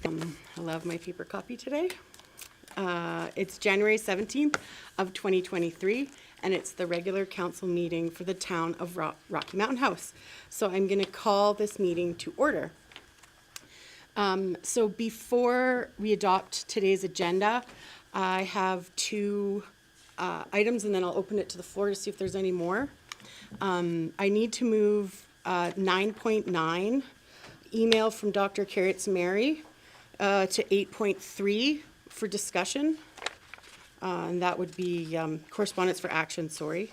I love my paper copy today. It's January 17th of 2023, and it's the regular council meeting for the town of Rocky Mountain House. So I'm going to call this meeting to order. So before we adopt today's agenda, I have two items, and then I'll open it to the floor to see if there's any more. I need to move 9.9, email from Dr. Carrots Mary, to 8.3 for discussion. And that would be correspondence for action, sorry.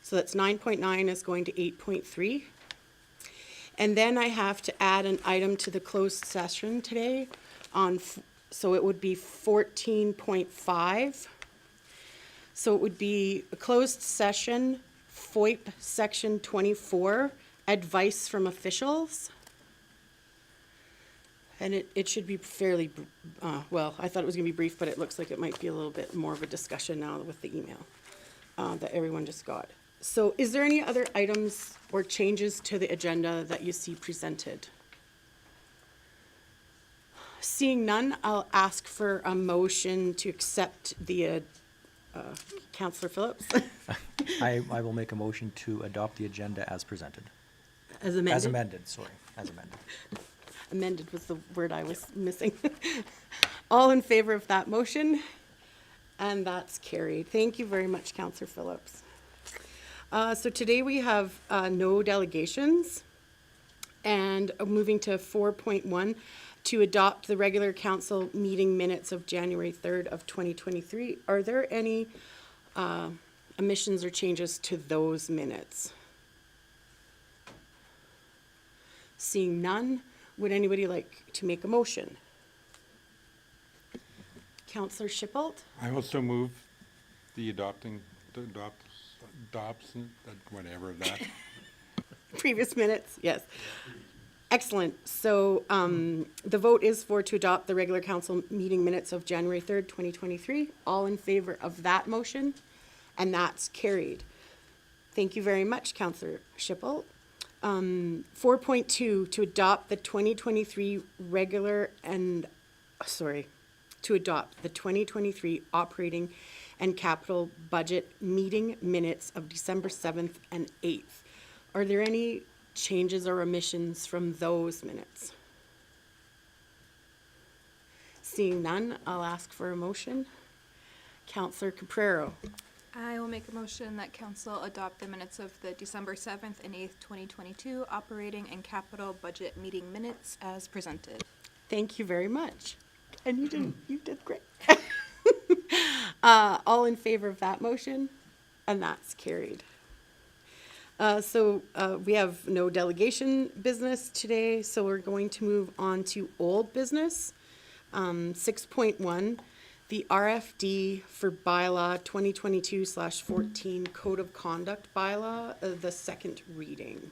So that's 9.9 is going to 8.3. And then I have to add an item to the closed session today on, so it would be 14.5. So it would be a closed session, FOIP section 24, advice from officials. And it should be fairly, well, I thought it was going to be brief, but it looks like it might be a little bit more of a discussion now with the email that everyone just got. So is there any other items or changes to the agenda that you see presented? Seeing none, I'll ask for a motion to accept the, Councillor Phillips. I will make a motion to adopt the agenda as presented. As amended? As amended, sorry, as amended. Amended was the word I was missing. All in favor of that motion? And that's carried. Thank you very much, Councillor Phillips. So today we have no delegations. And moving to 4.1, to adopt the regular council meeting minutes of January 3rd of 2023. Are there any omissions or changes to those minutes? Seeing none, would anybody like to make a motion? Councillor Schipholt? I also move the adoption, whatever of that. Previous minutes, yes. Excellent. So the vote is to adopt the regular council meeting minutes of January 3rd, 2023. All in favor of that motion? And that's carried. Thank you very much, Councillor Schipholt. 4.2, to adopt the 2023 to adopt the 2023 operating and capital budget meeting minutes of December 7th and 8th. Are there any changes or omissions from those minutes? Seeing none, I'll ask for a motion. Councillor Caprero. I will make a motion that council adopt the minutes of the December 7th and 8th, 2022 operating and capital budget meeting minutes as presented. Thank you very much. And you did great. All in favor of that motion? And that's carried. So we have no delegation business today, so we're going to move on to old business. 6.1, the RFD for bylaw 2022/14 Code of Conduct bylaw, the second reading.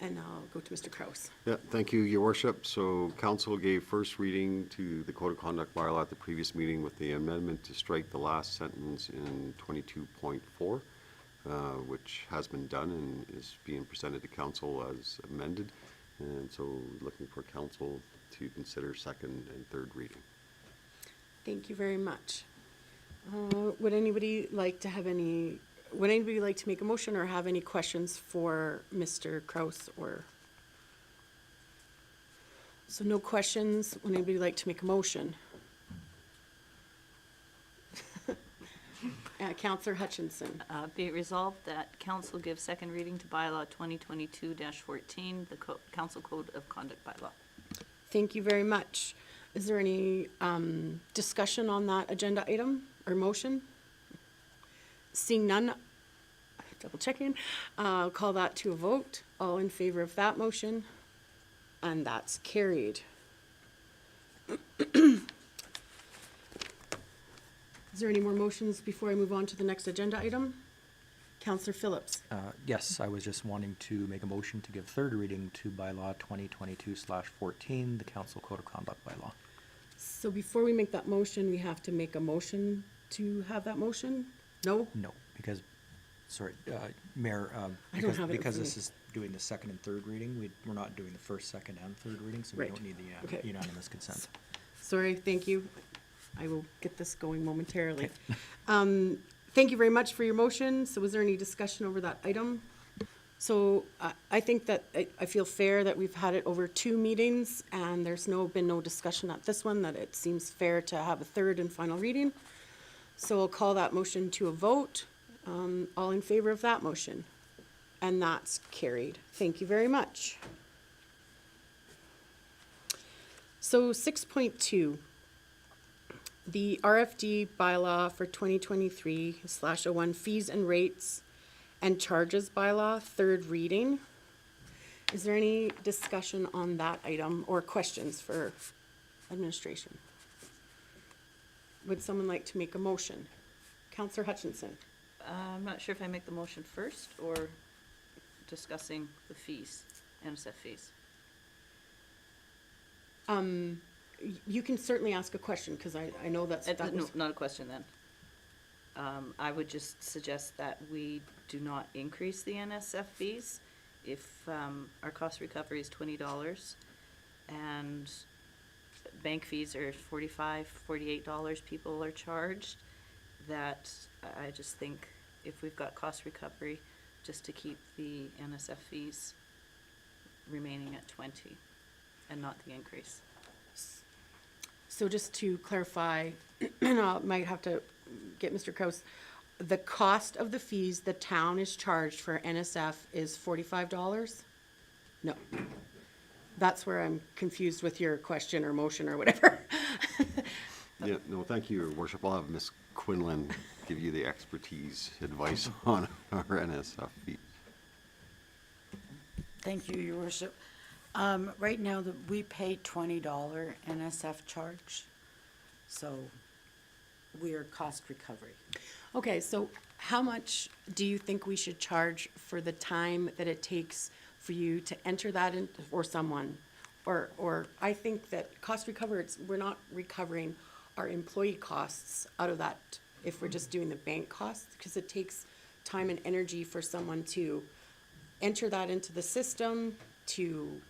And I'll go to Mr. Kraus. Yeah, thank you, Your Worship. So council gave first reading to the Code of Conduct bylaw at the previous meeting with the amendment to strike the last sentence in 22.4, which has been done and is being presented to council as amended. And so looking for council to consider second and third reading. Thank you very much. Would anybody like to make a motion or have any questions for Mr. Kraus or? So no questions. Would anybody like to make a motion? Councillor Hutchinson. Be it resolved that council give second reading to bylaw 2022-14, the council code of conduct bylaw. Thank you very much. Is there any discussion on that agenda item or motion? Seeing none, double checking, I'll call that to a vote. All in favor of that motion? And that's carried. Is there any more motions before I move on to the next agenda item? Councillor Phillips. Yes, I was just wanting to make a motion to give third reading to bylaw 2022/14, the council code of conduct bylaw. So before we make that motion, we have to make a motion to have that motion? No? No, because, sorry, Mayor, I don't have it in because front of this me. is doing the second and third reading, we're not doing the first, second, and third reading, so we Right. don't need the Okay. unanimous consent. sorry, thank you. I will get this going momentarily. Thank you very much for your motion. So was there any discussion over that item? So I think that, I feel fair that we've had it over 2 meetings and there's been no discussion at this one, that it seems fair to have a third and final reading. So I'll call that motion to a vote. All in favor of that motion? And that's carried. Thank you very much. So 6.2, the RFD bylaw for 2023/01 fees and rates and charges bylaw, third reading. Is there any discussion on that item or questions for administration? Would someone like to make a motion? Counselor Hutchinson? I'm not sure if I make the motion first or discussing the fees, NSF fees. You can certainly ask a question, because I know that No, was, not a question then. I would just suggest that we do not increase the NSF fees. If our cost recovery is $20 and bank fees are $45, $48 people are charged, that I just think if we've got cost recovery, just to keep the NSF fees remaining at 20 and not the increase. so just to clarify, and I might have to get Mr. Kraus, the cost of the fees the town is charged for NSF is $45? No. That's where I'm confused with your question or motion or whatever. Yeah, no, thank you, Your Worship. I'll have Ms. Quinlan give you the expertise advice on our NSF fee. Thank you, Your Worship. Right now, we pay $20 NSF charge, so we are cost recovery. Okay, so how much do you think we should charge for the time that it takes for you to enter that in, or someone? Or I think that cost recovery, we're not recovering our employee costs out of that if we're just doing the bank costs, because it takes time and energy for someone to enter that into the system, to,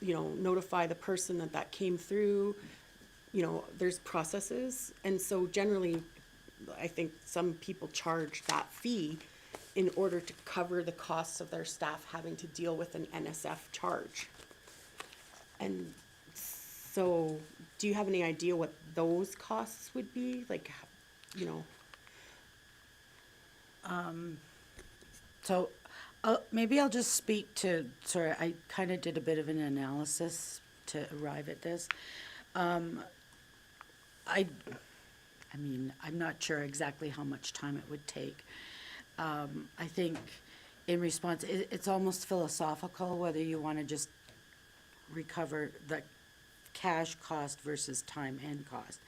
notify the person that came through. There's processes. And so generally, I think some people charge that fee in order to cover the costs of their staff having to deal with an NSF charge. And so, do you have any idea what those costs would be? So maybe I'll just speak to, sorry, I kind of did a bit of an analysis to arrive at this. I mean, I'm not sure exactly how much time it would take. I think in response, it's almost philosophical whether you want to just recover the cash cost versus time and cost.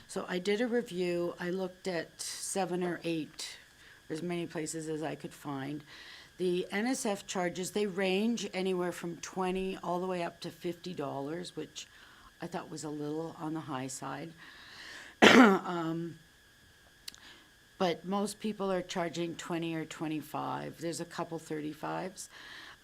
So I did a review. I looked at 7 or 8, as many places as I could find. The NSF charges, they range anywhere from $20 all the way up to $50, which I thought was a little on the high side. But most people are charging 20 or 25. There's a couple 35s.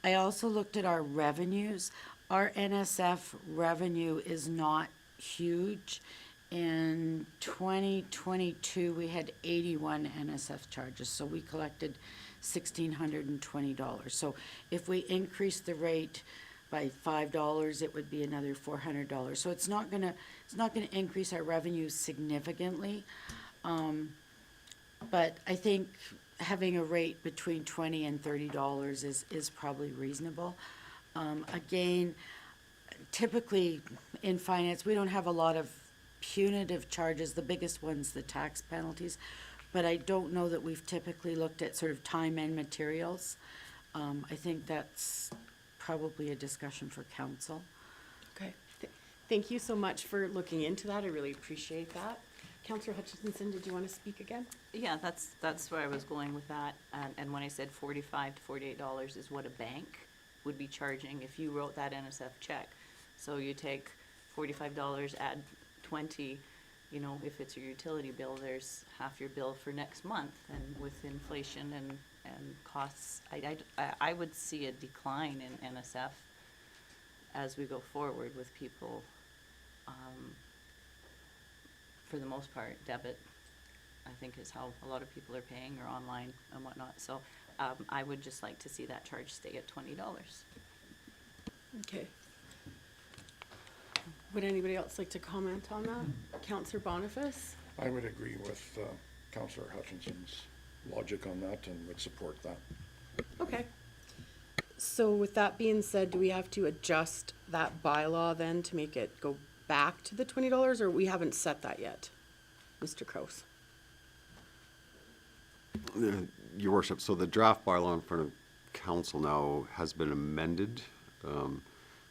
I also looked at our revenues. Our NSF revenue is not huge. In 2022, we had 81 NSF charges, so we collected $1,620. So if we increase the rate by $5, it would be another $400. So it's not gonna increase our revenue significantly. But I think having a rate between $20 and $30 is probably reasonable. Again, typically in finance, we don't have a lot of punitive charges. The biggest one's the tax penalties, but I don't know that we've typically looked at sort of time and materials. I think that's probably a discussion for council. Okay. Thank you so much for looking into that. I really appreciate that. Councillor Hutchinson, did you want to speak again? Yeah, that's where I was going with that. And when I said $45 to $48 is what a bank would be charging if you wrote that NSF check. So you take $45, add 20, if it's your utility bill, there's half your bill for next month. And with inflation and costs, I would see a decline in NSF as we go forward with people for the most part, debit, I think is how a lot of people are paying, or online and whatnot. So, I would just like to see that charge stay at $20. Okay. Would anybody else like to comment on that? Counselor Boniface? I would agree with Councillor Hutchinson's logic on that and would support that. Okay. So with that being said, do we have to adjust that bylaw then to make it go back to the $20, or we haven't set that yet? Mr. Kraus? Your worship, so the draft bylaw in front of council now has been amended.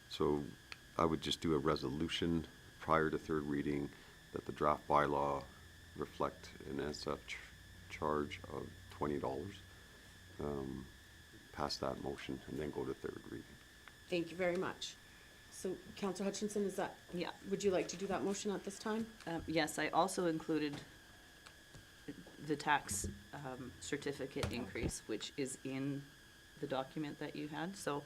So I would just do a resolution prior to third reading that the draft bylaw reflect an NSF charge of $20. Pass that motion and then go to third reading. Thank you very much. So Counselor Hutchinson, is that? Yeah. Would you like to do that motion at this time? Yes, I also included the tax certificate increase, which is in the document that you had. So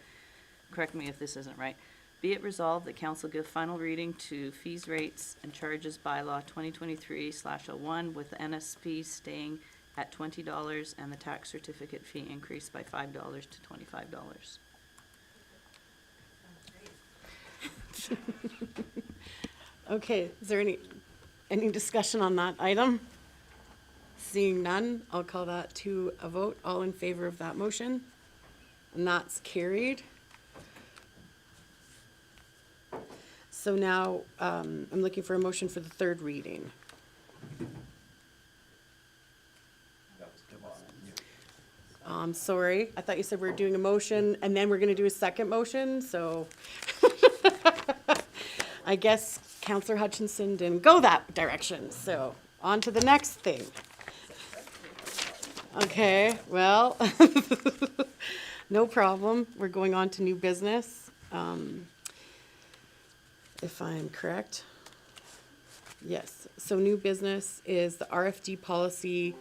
correct me if this isn't right. Be it resolved that council give final reading to fees, rates, and charges bylaw 2023/01 with the NSP staying at $20 and the tax certificate fee increased by $5 to $25. Okay, is there any discussion on that item? Seeing none, I'll call that to a vote. All in favor of that motion? And that's carried. So now, I'm looking for a motion for the third reading. I'm sorry, I thought you said we were doing a motion and then we're gonna do a second motion, so. I guess Counselor Hutchinson didn't go that direction, so on to the next thing. Okay, well, no problem. We're going on to new business. If I'm correct. Yes, so new business is the RFD policy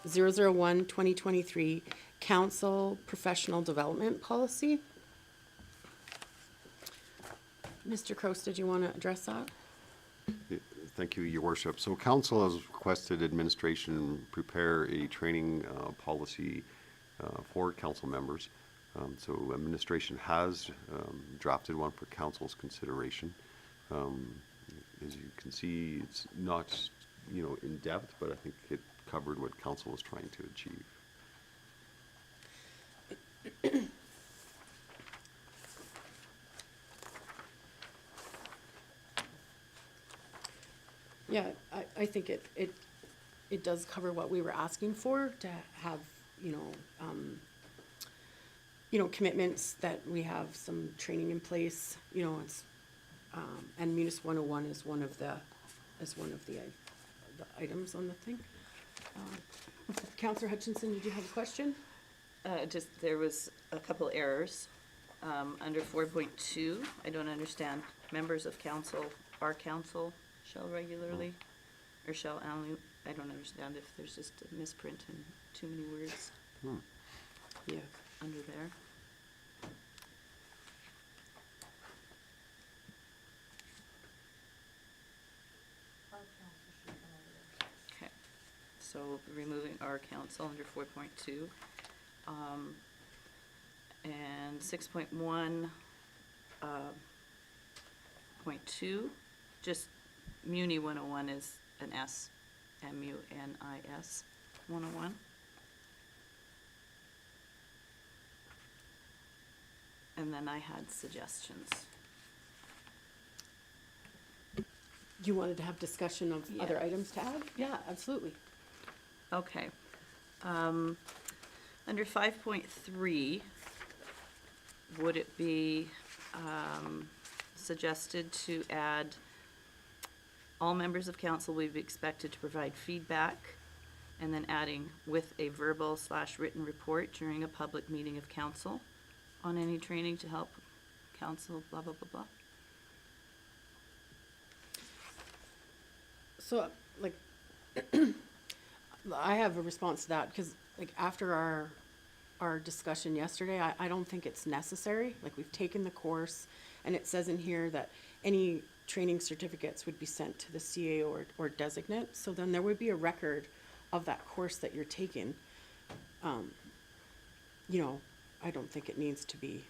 001/2023, council professional development policy. Mr. Kroos, did you want to address that? Thank you, your worship. So council has requested administration prepare a training policy for council members. So administration has drafted one for council's consideration. As you can see, it's not, in depth, but I think it covered what council was trying to achieve. Yeah, I think it does cover what we were asking for, to have, commitments that we have some training in place, it's, and Munis 101 is one of the items on the thing. Counselor Hutchinson, did you have a question? Just, there was a couple errors. Under 4.2, I don't understand. Members of council, our council shall regularly, or shall annually, I don't understand if there's just a misprint and too many words Yeah. under there. Okay, so removing our council under 4.2. And 6.1, .2, just Muni 101 is an S, MUNIS 101. And then I had suggestions. You wanted to have discussion of other Yeah. items to add? Yeah, absolutely. Okay. Under 5.3, would it be suggested to add, all members of council will be expected to provide feedback, and then adding with a verbal/written report during a public meeting of council on any training to help council, blah, blah, blah, blah. So, like, I have a response to that, because, like, after our discussion yesterday, I don't think it's necessary. Like, we've taken the course, and it says in here that any training certificates would be sent to the CAO or designate, so then there would be a record of that course that you're taking. You know, I don't think it needs to be,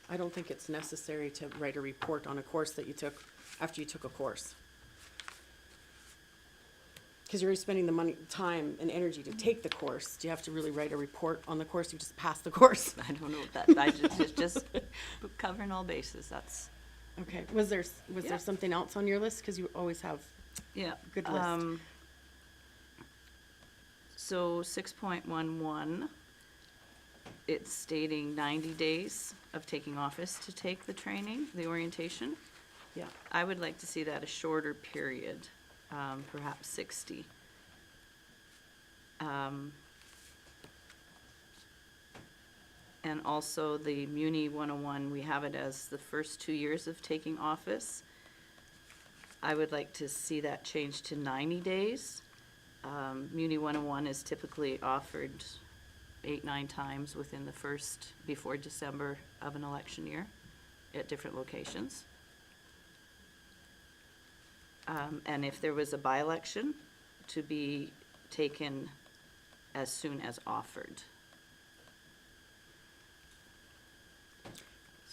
I don't think it's necessary to write a report on a course that you took after you took a course. Because you're already spending the money, time and energy to take the course. Do you have to really write a report on the course? You just passed the course. I don't know what that, I just covering all bases, that's, Okay, was there Yeah. something else on your list? Because you always have, yeah. Good list. So 6.11, it's stating 90 days of taking office to take the training, the orientation. yeah. I would like to see that a shorter period, perhaps 60. And also the Muni 101, we have it as the first 2 years of taking office. I would like to see that changed to 90 days. Muni 101 is typically offered 8-9 times within the first, before December of an election year at different locations. And if there was a by-election, to be taken as soon as offered.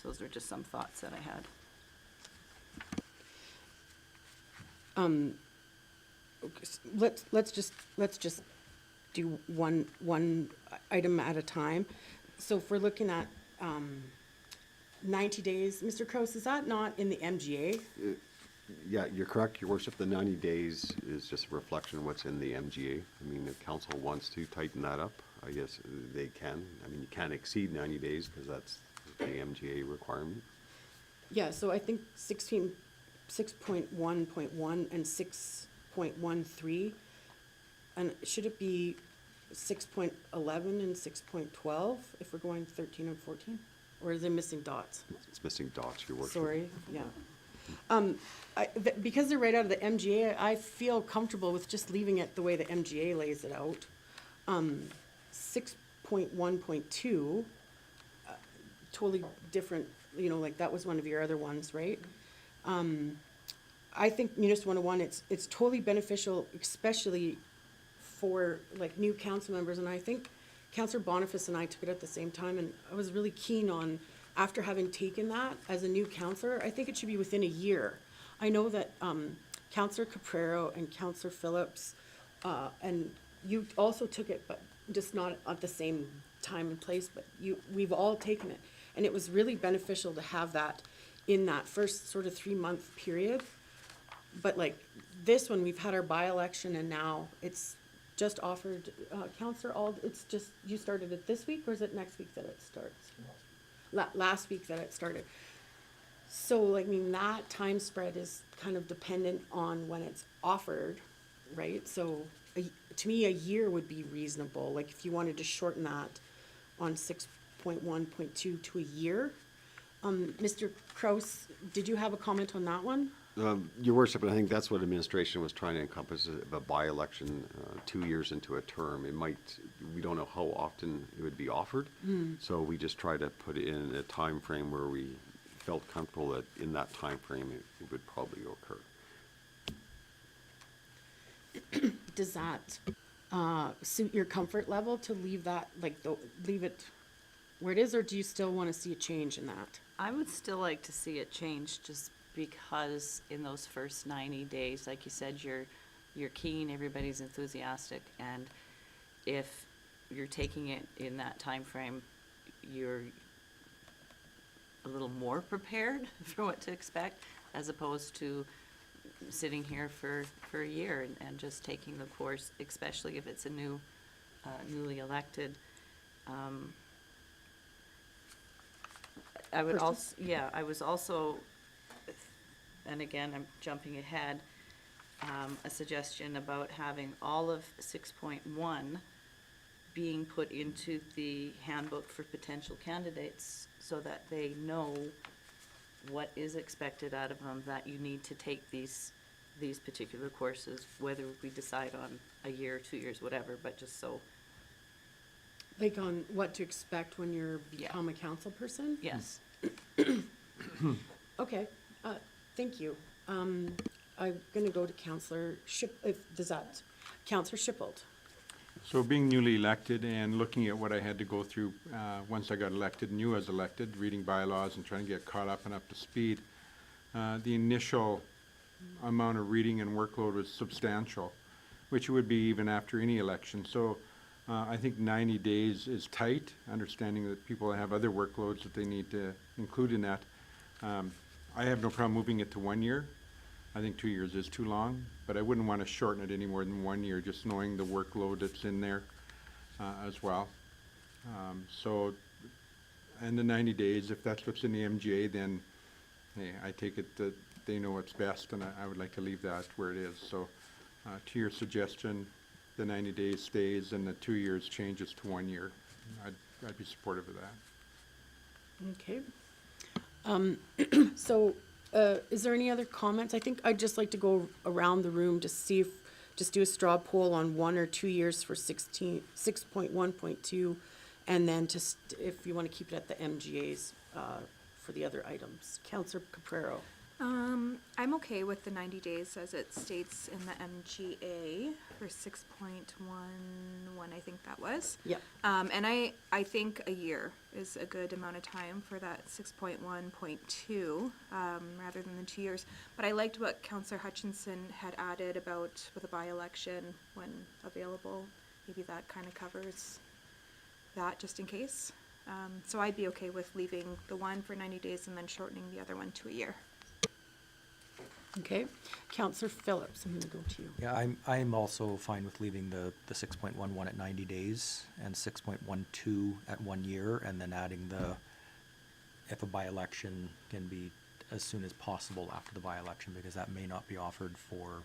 So those are just some thoughts that I had. Let's just do one item at a time. So if we're looking at 90 days, Mr. Kraus, is that not in the MGA? Yeah, you're correct, your worship. The 90 days is just a reflection of what's in the MGA. I mean, if council wants to tighten that up, I guess they can. I mean, you can't exceed 90 days because that's the MGA requirement. Yeah, so I think 6.1.1 and 6.13, and should it be 6.11 and 6.12 if we're going 13 and 14? Or is it missing dots? It's missing dots, your worship. Sorry, yeah. Because they're right out of the MGA, I feel comfortable with just leaving it the way the MGA lays it out. 6.1.2, totally different, you know, like that was one of your other ones, right? I think Munis 101, it's totally beneficial, especially for like new council members, and I think Councillor Boniface and I took it at the same time, and I was really keen on, after having taken that as a new councillor, I think it should be within a year. I know that Councillor Caprero and Councillor Phillips, and you also took it, but just not at the same time and place, but we've all taken it. And it was really beneficial to have that in that first sort of 3-month period. But like this one, we've had our by-election and now it's just offered, Councillor Ald, it's just, you started it this week or is it next week that it starts? Last week that it started. So, like, I mean, that time spread is kind of dependent on when it's offered, right? So, to me, a year would be reasonable. Like, if you wanted to shorten that on 6.1.2 to a year. Mr. Kraus, did you have a comment on that one? Your worship, I think that's what administration was trying to encompass, a by-election 2 years into a term. It might, we don't know how often it would be offered. So we just try to put it in a time frame where we felt comfortable that in that time frame it would probably occur. Does that suit your comfort level to leave that, like, leave it where it is, or do you still want to see a change in that? I would still like to see it change just because in those first 90 days, like you said, you're keen, everybody's enthusiastic, and if you're taking it in that time frame, you're a little more prepared for what to expect, as opposed to sitting here for a year and just taking the course, especially if it's a newly elected. I would Kristen? also, yeah, I was also, and again, I'm jumping ahead, a suggestion about having all of 6.1 being put into the handbook for potential candidates so that they know what is expected out of them, that you need to take these particular courses, whether we decide on a year, 2 years, whatever, but just so, Like on what to expect when you're Yeah. become a council person? yes. Okay, Thank you. I'm gonna go to Counselor Counselor Shippold. So being newly elected and looking at what I had to go through once I got elected, knew I was elected, reading bylaws and trying to get caught up and up to speed, the initial amount of reading and workload was substantial, which it would be even after any election. So I think 90 days is tight, understanding that people have other workloads that they need to include in that. I have no problem moving it to 1 year. I think 2 years is too long, but I wouldn't want to shorten it any more than 1 year, just knowing the workload that's in there as well. So, and the 90 days, if that's what's in the MGA, then hey, I take it that they know what's best, and I would like to leave that where it is. So, to your suggestion, the 90 days stays and the 2 years changes to 1 year. I'd be supportive of that. Okay. So, is there any other comments? I think I'd just like to go around the room to see if, just do a straw poll on 1 or 2 years for 6.1.2, and then just, if you want to keep it at the MGAs, for the other items. Counselor Caprero. I'm okay with the 90 days as it states in the MGA for 6.11, I think that was. Yep. And I think a year is a good amount of time for that 6.1.2, rather than the 2 years. But I liked what Councillor Hutchinson had added about with a by-election when available. Maybe that kind of covers that just in case. So I'd be okay with leaving the one for 90 days and then shortening the other one to a year. Okay. Counselor Phillips, I'm gonna go to you. Yeah, I'm also fine with leaving the 6.11 at 90 days and 6.12 at 1 year, and then adding if a by-election can be as soon as possible after the by-election, because that may not be offered for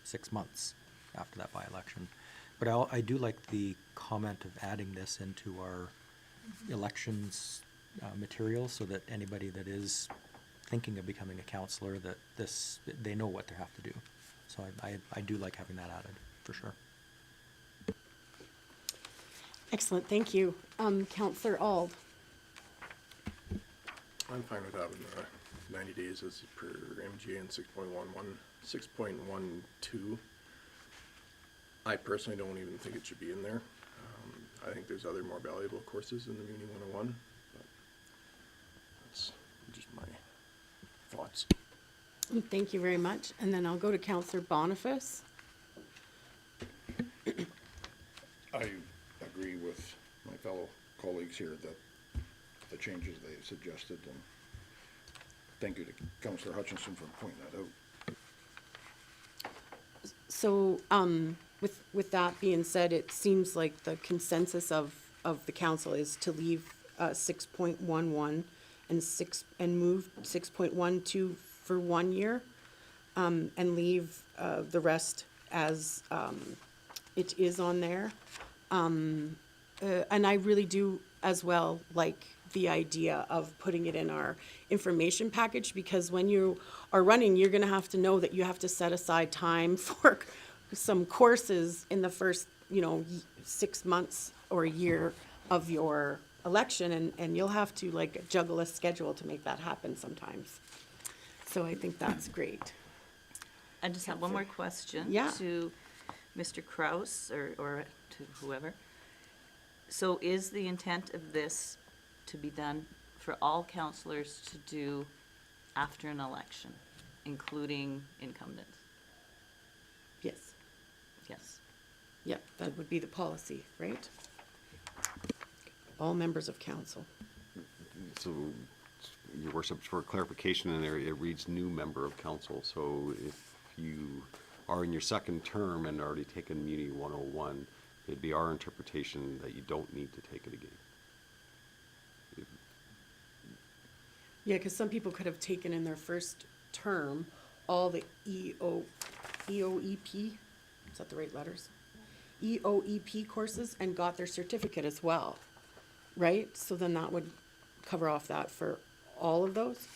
6 months after that by-election. But I do like the comment of adding this into our elections material, so that anybody that is thinking of becoming a counselor, that they know what they have to do. So I do like having that added, for sure. Excellent, thank you. Counselor Ald. I'm fine with having 90 days as per MGA and 6.11. 6.12, I personally don't even think it should be in there. I think there's other more valuable courses in the Muni 101, but that's just my thoughts. Thank you very much. And then I'll go to Counselor Boniface. I agree with my fellow colleagues here that the changes they suggested, and thank you to Councillor Hutchinson for pointing that out. So, with that being said, it seems like the consensus of the council is to leave 6.11 and move 6.12 for 1 year, and leave the rest as it is on there. And I really do as well like the idea of putting it in our information package, because when you are running, you're gonna have to know that you have to set aside time for some courses in the first, 6 months or a year of your election, and you'll have to like juggle a schedule to make that happen sometimes. So I think that's great. I just have one more question. Yeah. To Mr. Kraus or to whoever. So is the intent of this to be done for all councillors to do after an election, including incumbents? Yes. Yes. Yep, that would be the policy, right? All members of council. So, Your Worship, for clarification in there, it reads new member of council. So if you are in your second term and already taken Muni 101, it'd be our interpretation that you don't need to take it again. Yeah, because some people could have taken in their first term all the EOEP, is that the right letters? EOEP courses and got their certificate as well, right? So then that would cover off that for all of those?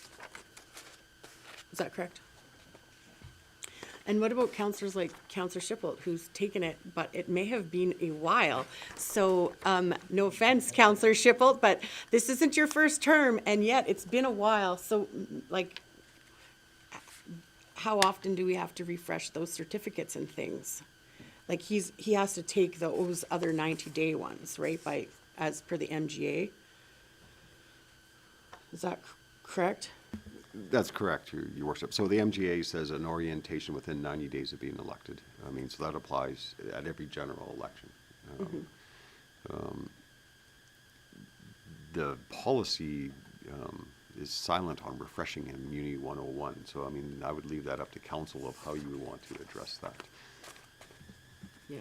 Is that correct? And what about counselors like Counselor Shippold, who's taken it, but it may have been a while. So, no offense, Counselor Shippold, but this isn't your first term, and yet it's been a while. So, like, how often do we have to refresh those certificates and things? Like he has to take those other 90-day ones, right, as per the MGA? Is that correct? That's correct, Your Worship. So the MGA says an orientation within 90 days of being elected. I mean, so that applies at every general election. The policy is silent on refreshing Immunity 101. So, I mean, I would leave that up to council of how you would want to address that. Yeah.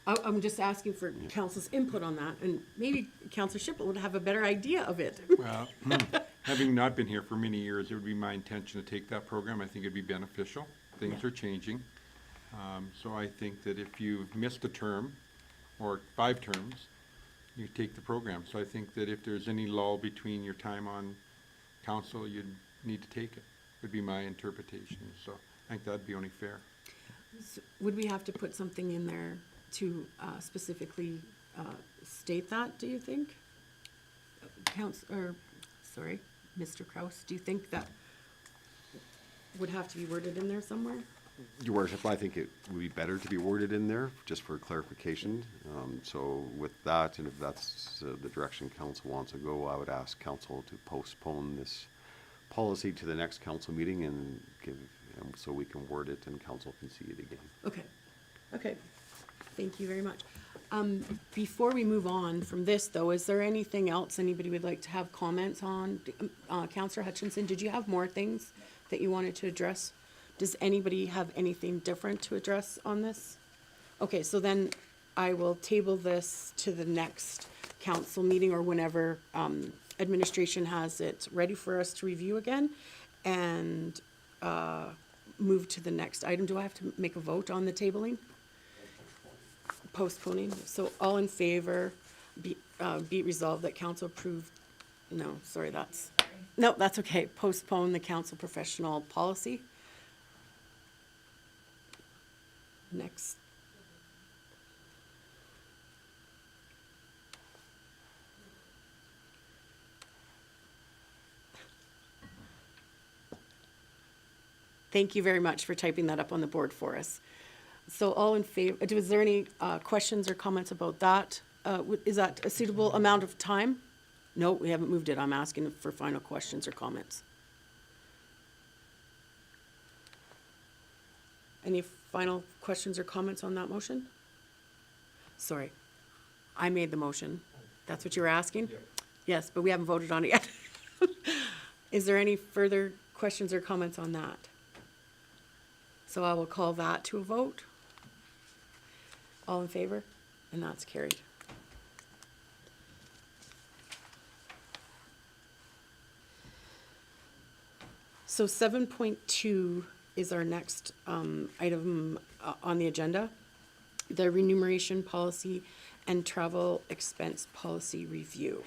I'm just asking for council's input on that, and maybe Councillor Shipple would have a better idea of it. Well, having not been here for many years, it would be my intention to take that program. I think it'd be beneficial. Things are changing. So I think that if you've missed a term or 5 terms, you take the program. So I think that if there's any lull between your time on council, you'd need to take it, would be my interpretation. So I think that'd be only fair. Would we have to put something in there to specifically state that, do you think? Mr. Kraus, do you think that would have to be worded in there somewhere? Your Worship, I think it would be better to be worded in there, just for clarification. So with that, and if that's the direction council wants to go, I would ask council to postpone this policy to the next council meeting and give, so we can word it and council can see it again. Okay, thank you very much. Before we move on from this, though, is there anything else anybody would like to have comments on? Councillor Hutchinson, did you have more things that you wanted to address? Does anybody have anything different to address on this? Okay, so then I will table this to the next council meeting or whenever administration has it ready for us to review again, and move to the next item. Do I have to make a vote on the tabling? Postponing. So all in favor, be it resolved that council approve, that's okay. Postpone the council professional policy. Next. Thank you very much for typing that up on the board for us. So all in favor, was there any questions or comments about that? Is that a suitable amount of time? No, we haven't moved it. I'm asking for final questions or comments. Any final questions or comments on that motion? Sorry, I made the motion. That's what you were asking? Yes, but we haven't voted on it yet. Is there any further questions or comments on that? So I will call that to a vote. All in favor? And that's carried. So 7.2 is our next item on the agenda, the remuneration policy and travel expense policy review.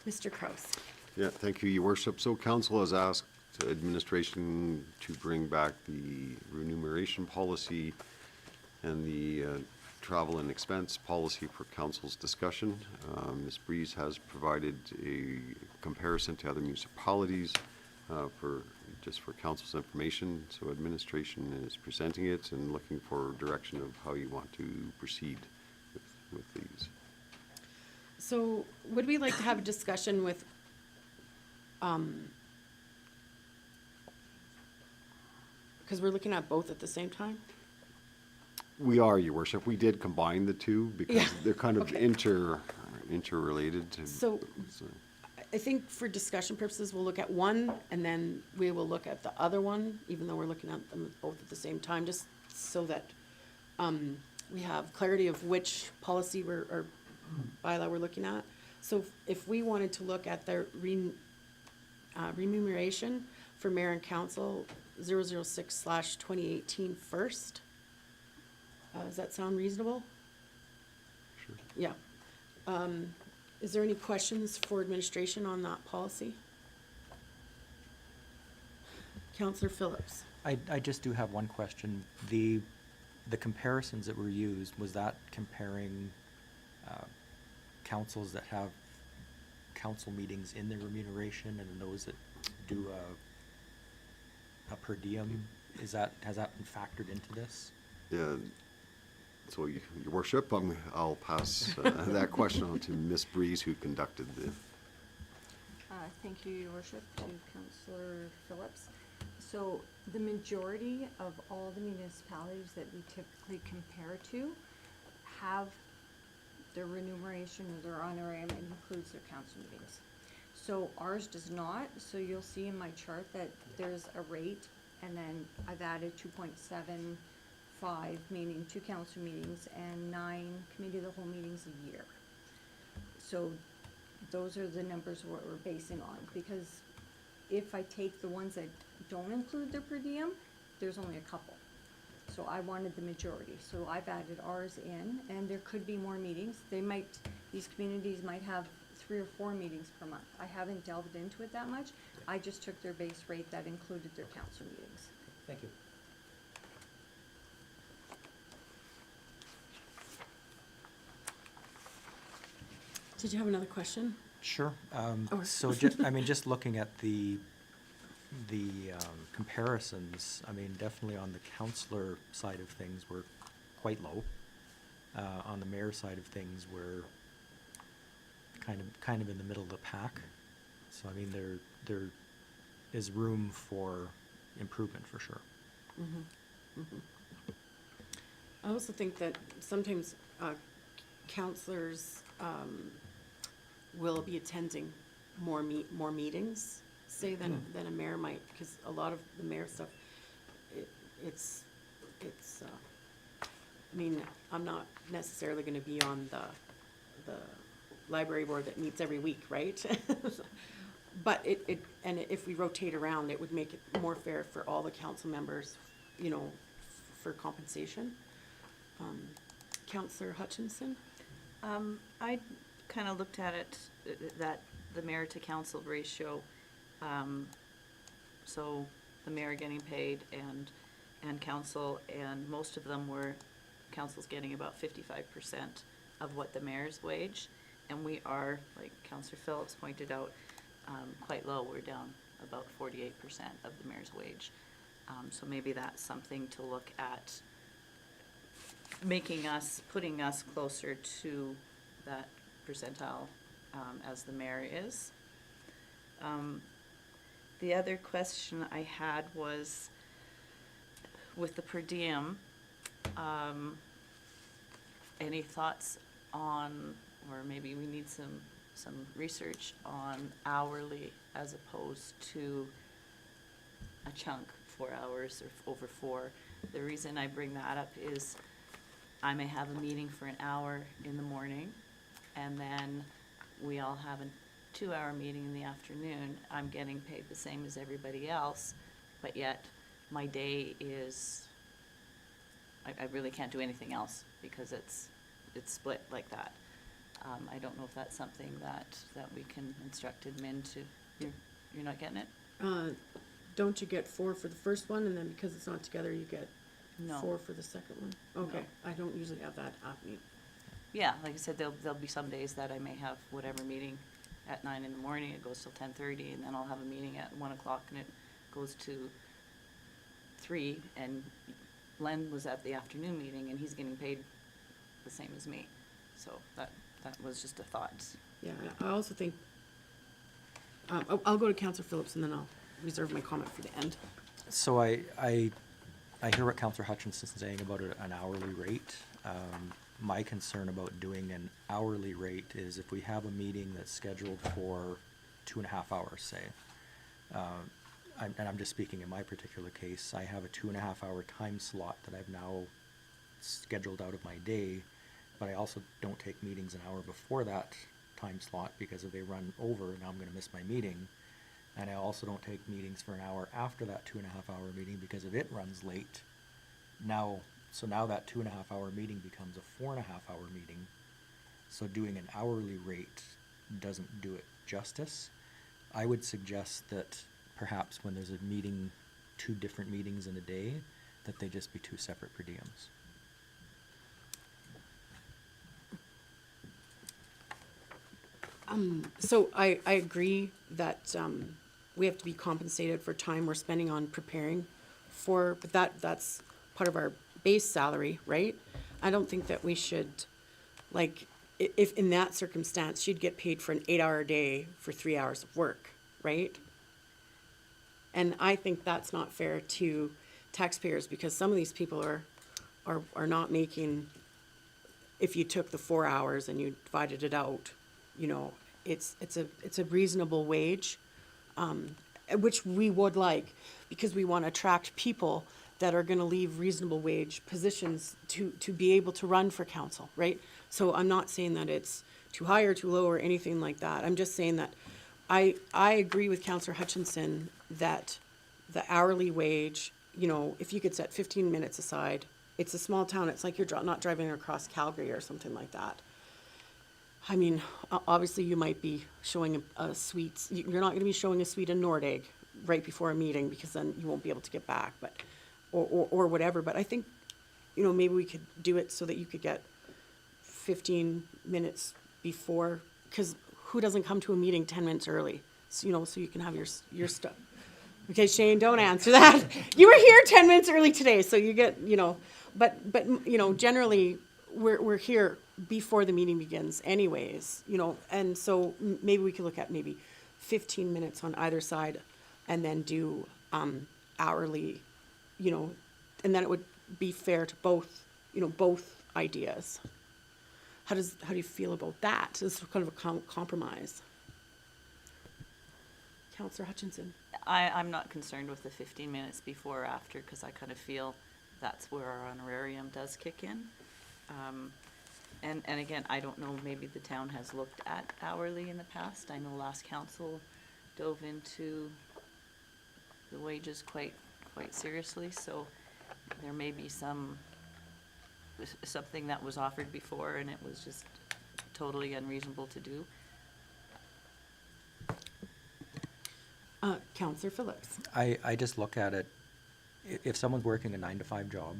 Mr. Kraus. Yeah, thank you, Your Worship. So council has asked administration to bring back the remuneration policy and the travel and expense policy for council's discussion. Ms. Breeze has provided a comparison to other municipalities just for council's information. So administration is presenting it and looking for direction of how you want to proceed with these. So would we like to have a discussion with, because we're looking at both at the same time? We are, Your Worship. We did combine the two because Yeah, they're kind of okay. interrelated. So I think for discussion purposes, we'll look at one and then we will look at the other one, even though we're looking at them both at the same time, just so that we have clarity of which policy or bylaw we're looking at. So if we wanted to look at the remuneration for mayor and council 006/2018 first, does that sound reasonable? Sure. Yeah. Is there any questions for administration on that policy? Councillor Phillips. I just do have one question. The the comparisons that were used, was that comparing councils that have council meetings in their remuneration and then those that do a per diem? Has that been factored into this? Yeah, so, Your Worship, I'll pass that question on to Ms. Breeze, who conducted the. Thank you, Your Worship, to Councillor Phillips. So the majority of all the municipalities that we typically compare to have their remuneration or their honorarium includes their council meetings. So ours does not, so you'll see in my chart that there's a rate, and then I've added 2.75, meaning 2 council meetings and 9 committee of the whole meetings a year. So those are the numbers what we're basing on, because if I take the ones that don't include their per diem, there's only a couple. So I wanted the majority, so I've added ours in, and there could be more meetings. These communities might have 3 or 4 meetings per month. I haven't delved into it that much. I just took their base rate that included their council meetings. Thank you. Did you have another question? Sure. Or- So just looking at the comparisons, I mean, definitely on the counselor side of things, we're quite low. On the mayor side of things, we're kind of in the middle of the pack. So I mean, there is room for improvement for sure. I also think that sometimes counselors will be attending more meetings, say, than a mayor might, because a lot of the mayor stuff, it's I mean, I'm not necessarily gonna be on the library board that meets every week, right? But and if we rotate around, it would make it more fair for all the council members, you know, for compensation. Counselor Hutchinson? I kind of looked at it, that the mayor to council ratio, so the mayor getting paid and council, and most of them were, council's getting about 55% of what the mayor's wage, and we are, like Councillor Phillips pointed out, quite low. We're down about 48% of the mayor's wage. So maybe that's something to look at, putting us closer to that percentile as the mayor is. The other question I had was with the per diem, any thoughts on, or maybe we need some research on hourly as opposed to a chunk, 4 hours or over 4. The reason I bring that up is I may have a meeting for an hour in the morning, and then we all have a 2-hour meeting in the afternoon. I'm getting paid the same as everybody else, but yet my day is, I really can't do anything else because it's split like that. I don't know if that's something that we can instruct admin to, you're not getting it? Don't you get 4 for the first one, and then because it's not together, you get No. 4 for the second one? Okay, I don't usually have that happening. Yeah, like I said, there'll be some days that I may have whatever meeting at 9 in the morning, it goes till 10:30, and then I'll have a meeting at 1 o'clock, and it goes to 3, and Len was at the afternoon meeting, and he's getting paid the same as me. So that was just a thought. Yeah, I also think, I'll go to Councillor Phillips, and then I'll reserve my comment for the end. So I hear what Councillor Hutchinson's saying about an hourly rate. My concern about doing an hourly rate is if we have a meeting that's scheduled for 2.5 hours, say, and I'm just speaking in my particular case, I have a 2.5-hour time slot that I've now scheduled out of my day, but I also don't take meetings an hour before that time slot because if they run over, now I'm gonna miss my meeting. And I also don't take meetings for an hour after that 2.5-hour meeting because if it runs late, now that 2.5-hour meeting becomes a 4.5-hour meeting. So doing an hourly rate doesn't do it justice. I would suggest that perhaps when there's a meeting, 2 different meetings in a day, that they just be 2 separate per diems. So I agree that we have to be compensated for time we're spending on preparing for, but that's part of our base salary, right? I don't think that we should, like, if in that circumstance, she'd get paid for an 8-hour day for 3 hours of work, right? And I think that's not fair to taxpayers, because some of these people are not making, if you took the 4 hours and you divided it out, you know, it's a reasonable wage, which we would like, because we want to attract people that are going to leave reasonable wage positions to be able to run for council, right? So I'm not saying that it's too high or too low or anything like that. I'm just saying that I agree with Councillor Hutchinson that the hourly wage, you know, if you could set 15 minutes aside, it's a small town, it's like you're not driving across Calgary or something like that. I mean, obviously you might be showing a suite, you're not gonna be showing a suite in Nordegg right before a meeting, because then you won't be able to get back, but, or whatever, but I think, you know, maybe we could do it so that you could get 15 minutes before, because who doesn't come to a meeting 10 minutes early? So, you know, so you can have your stuff. Okay, Shane, don't answer that. You were here 10 minutes early today, so you get, you know, but, you know, generally, we're here before the meeting begins anyways, you know, and so maybe we could look at maybe 15 minutes on either side and then do, hourly, you know, and then it would be fair to both, you know, both ideas. How do you feel about that? This is kind of a compromise. Councillor Hutchinson. I'm not concerned with the 15 minutes before or after, because I kind of feel that's where our honorarium does kick in. And again, I don't know, maybe the town has looked at hourly in the past. I know last council dove into the wages quite seriously, so there may be something that was offered before and it was just totally unreasonable to do. Councillor Phillips. I just look at it, if someone's working a 9-to-5 job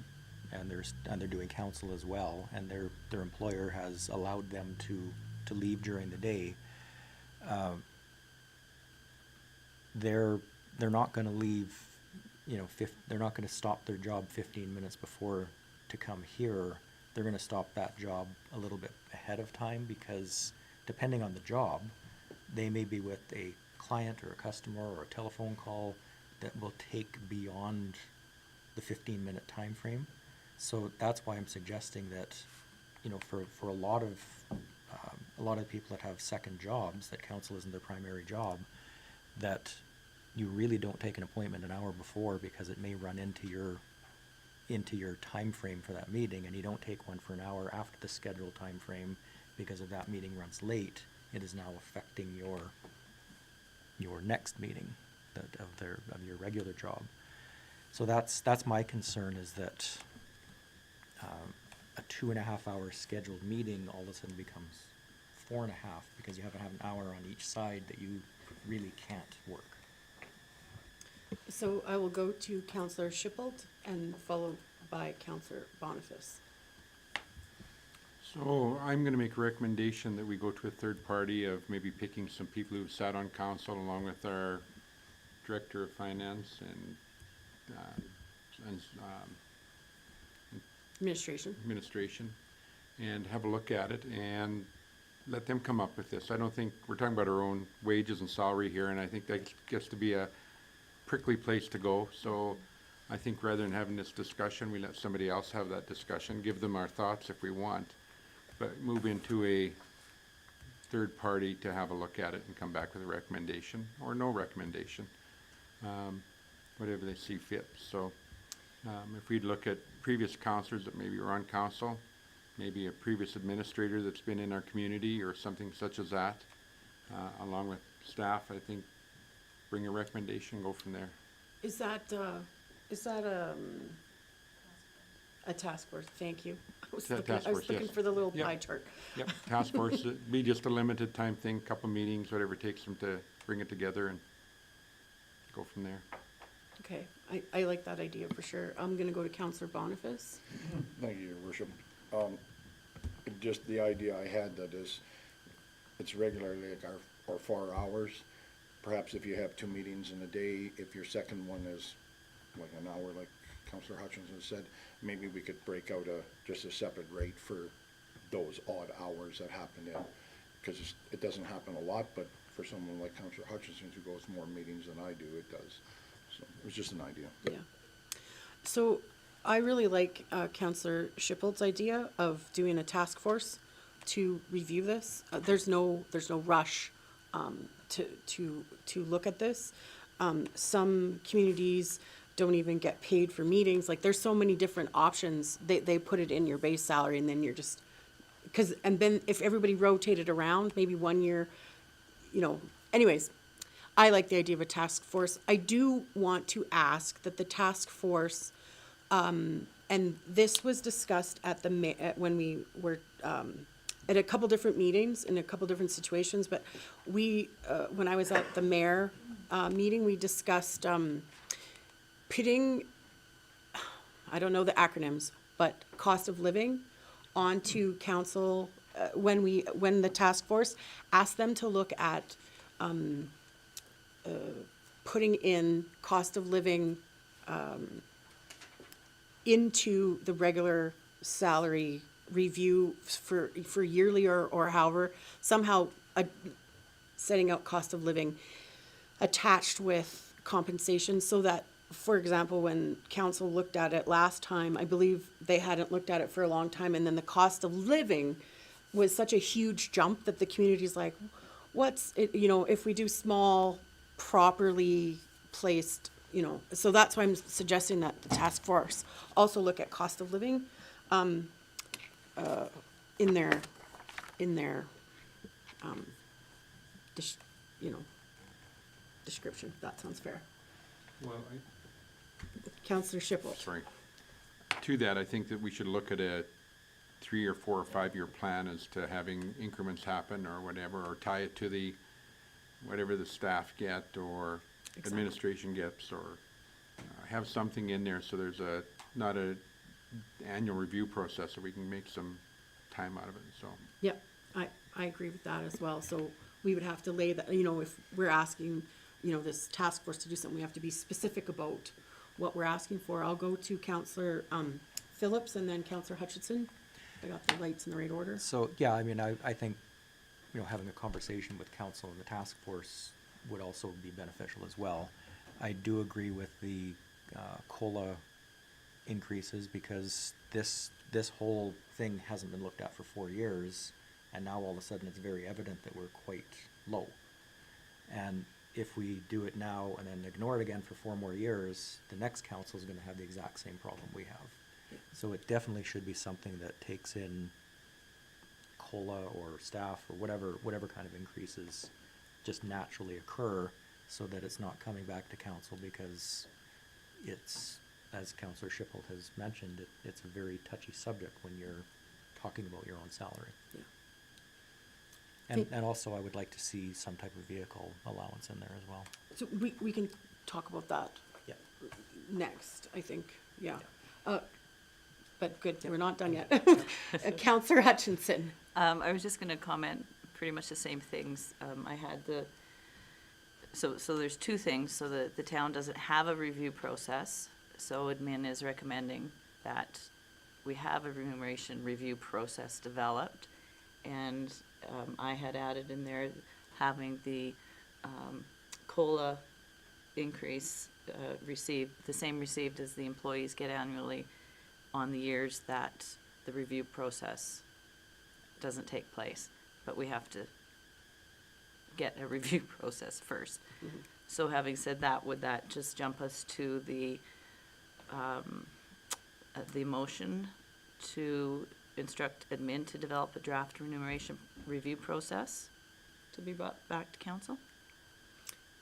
and they're doing council as well, and their employer has allowed them to leave during the day, they're not gonna leave, you know, they're not gonna stop their job 15 minutes before to come here. They're gonna stop that job a little bit ahead of time, because depending on the job, they may be with a client or a customer or a telephone call that will take beyond the 15-minute time frame. So that's why I'm suggesting that, you know, for a lot of people that have second jobs, that council isn't their primary job, that you really don't take an appointment an hour before, because it may run into your time frame for that meeting, and you don't take one for an hour after the scheduled time frame, because if that meeting runs late, it is now affecting your next meeting of your regular job. So that's my concern, is that a 2.5-hour scheduled meeting all of a sudden becomes 4.5, because you have to have an hour on each side that you really can't work. So I will go to Councillor Shippold and followed by Councillor Boniface. So I'm gonna make a recommendation that we go to a third party of maybe picking some people who've sat on council along with our Director of Finance and administration, and have a look at it and let them come up with this. I don't think, we're talking about our own wages and salary here, and I think that gets to be a prickly place to go. So I think rather than having this discussion, we let somebody else have that discussion, give them our thoughts if we want, but move into a third party to have a look at it and come back with a recommendation or no recommendation, whatever they see fit. So if we'd look at previous counselors that maybe were on council, maybe a previous administrator that's been in our community or something such as that, along with staff, I think bring a recommendation, go from there. Is that a task force? Thank you. I was Task looking force, yes. for the little Yep. pie chart. Yep, task force, it'd be just a limited time thing, couple meetings, whatever it takes them to bring it together and go from there. Okay, I like that idea for sure. I'm gonna go to Councillor Boniface. Thank you, Your Worship. Just the idea I had that is, it's regularly like our 4 hours. Perhaps if you have 2 meetings in a day, if your second one is like an hour, like Counselor Hutchinson said, maybe we could break out just a separate rate for those odd hours that happen in. Because it doesn't happen a lot, but for someone like Counselor Hutchinson who goes more meetings than I do, it does. So it was just an idea. Yeah. So I really like Counselor Schippold's idea of doing a task force to review this. There's no rush to look at this. Some communities don't even get paid for meetings. Like, there's so many different options. They put it in your base salary, and then you're just, and then if everybody rotated around, maybe 1 year, anyways, I like the idea of a task force. I do want to ask that the task force, and this was discussed at when we were at a couple different meetings in a couple different situations, but when I was at the mayor meeting, we discussed pitting, I don't know the acronyms, but cost of living onto council, when the task force asked them to look at putting in cost of living into the regular salary review for yearly or however, somehow setting out cost of living attached with compensation, so that, for example, when council looked at it last time, I believe they hadn't looked at it for a long time, and then the cost of living was such a huge jump that the community's like, what's it, if we do small, properly placed, so that's why I'm suggesting that the task force also look at cost of living in their description, if that sounds fair. Well, Councillor Schippold. sorry. To that, I think that we should look at a 3 or 4 or 5 year plan as to having increments happen or whatever, or tie it to whatever the staff get or Exactly. administration gets, or have something in there so there's not a annual review process, so we can make some time out of it, so. Yep, I agree with that as well. So we would have to lay that, if we're asking, this task force to do something, we have to be specific about what we're asking for. I'll go to Councillor Phillips and then Councillor Hutchinson. I got the lights in the right order. So, yeah, I mean, I think, having a conversation with council and the task force would also be beneficial as well. I do agree with the COLA increases, because this whole thing hasn't been looked at for 4 years, and now all of a sudden it's very evident that we're quite low. And if we do it now and then ignore it again for 4 more years, the next council is gonna have the exact same problem we have. So it definitely should be something that takes in COLA or staff or whatever kind of increases just naturally occur, so that it's not coming back to council, because it's, as Councillor Schippold has mentioned, it's a very touchy subject when you're talking about your own salary. Yeah. And also, I would like to see some type of vehicle allowance in there as well. So we can talk about that Yeah. next, I think, yeah. But good, we're not done yet. Councillor Hutchinson. I was just gonna comment pretty much the same things. I had so there's 2 things. So the town doesn't have a review process, so admin is recommending that we have a remuneration review process developed. And I had added in there having the COLA increase received as the employees get annually on the years that the review process doesn't take place. But we have to get a review process first. Mm-hmm. So having said that, would that just jump us to the motion to instruct admin to develop a draft remuneration review process to be brought back to council?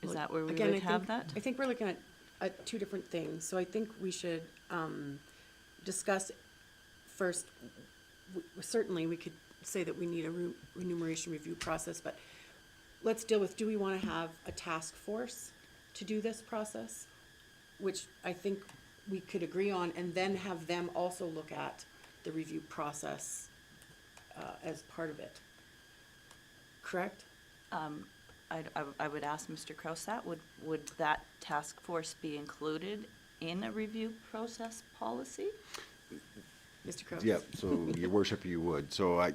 Is that where we Again, would have that? I think we're looking at 2 different things, so I think we should discuss first, certainly we could say that we need a remuneration review process, but let's deal with, do we want to have a task force to do this process? Which I think we could agree on, and then have them also look at the review process as part of it. correct? I would ask Mr. Kraus that, would that task force be included in a review process policy? Mr. Kraus? Yeah, so your worship, you would. So I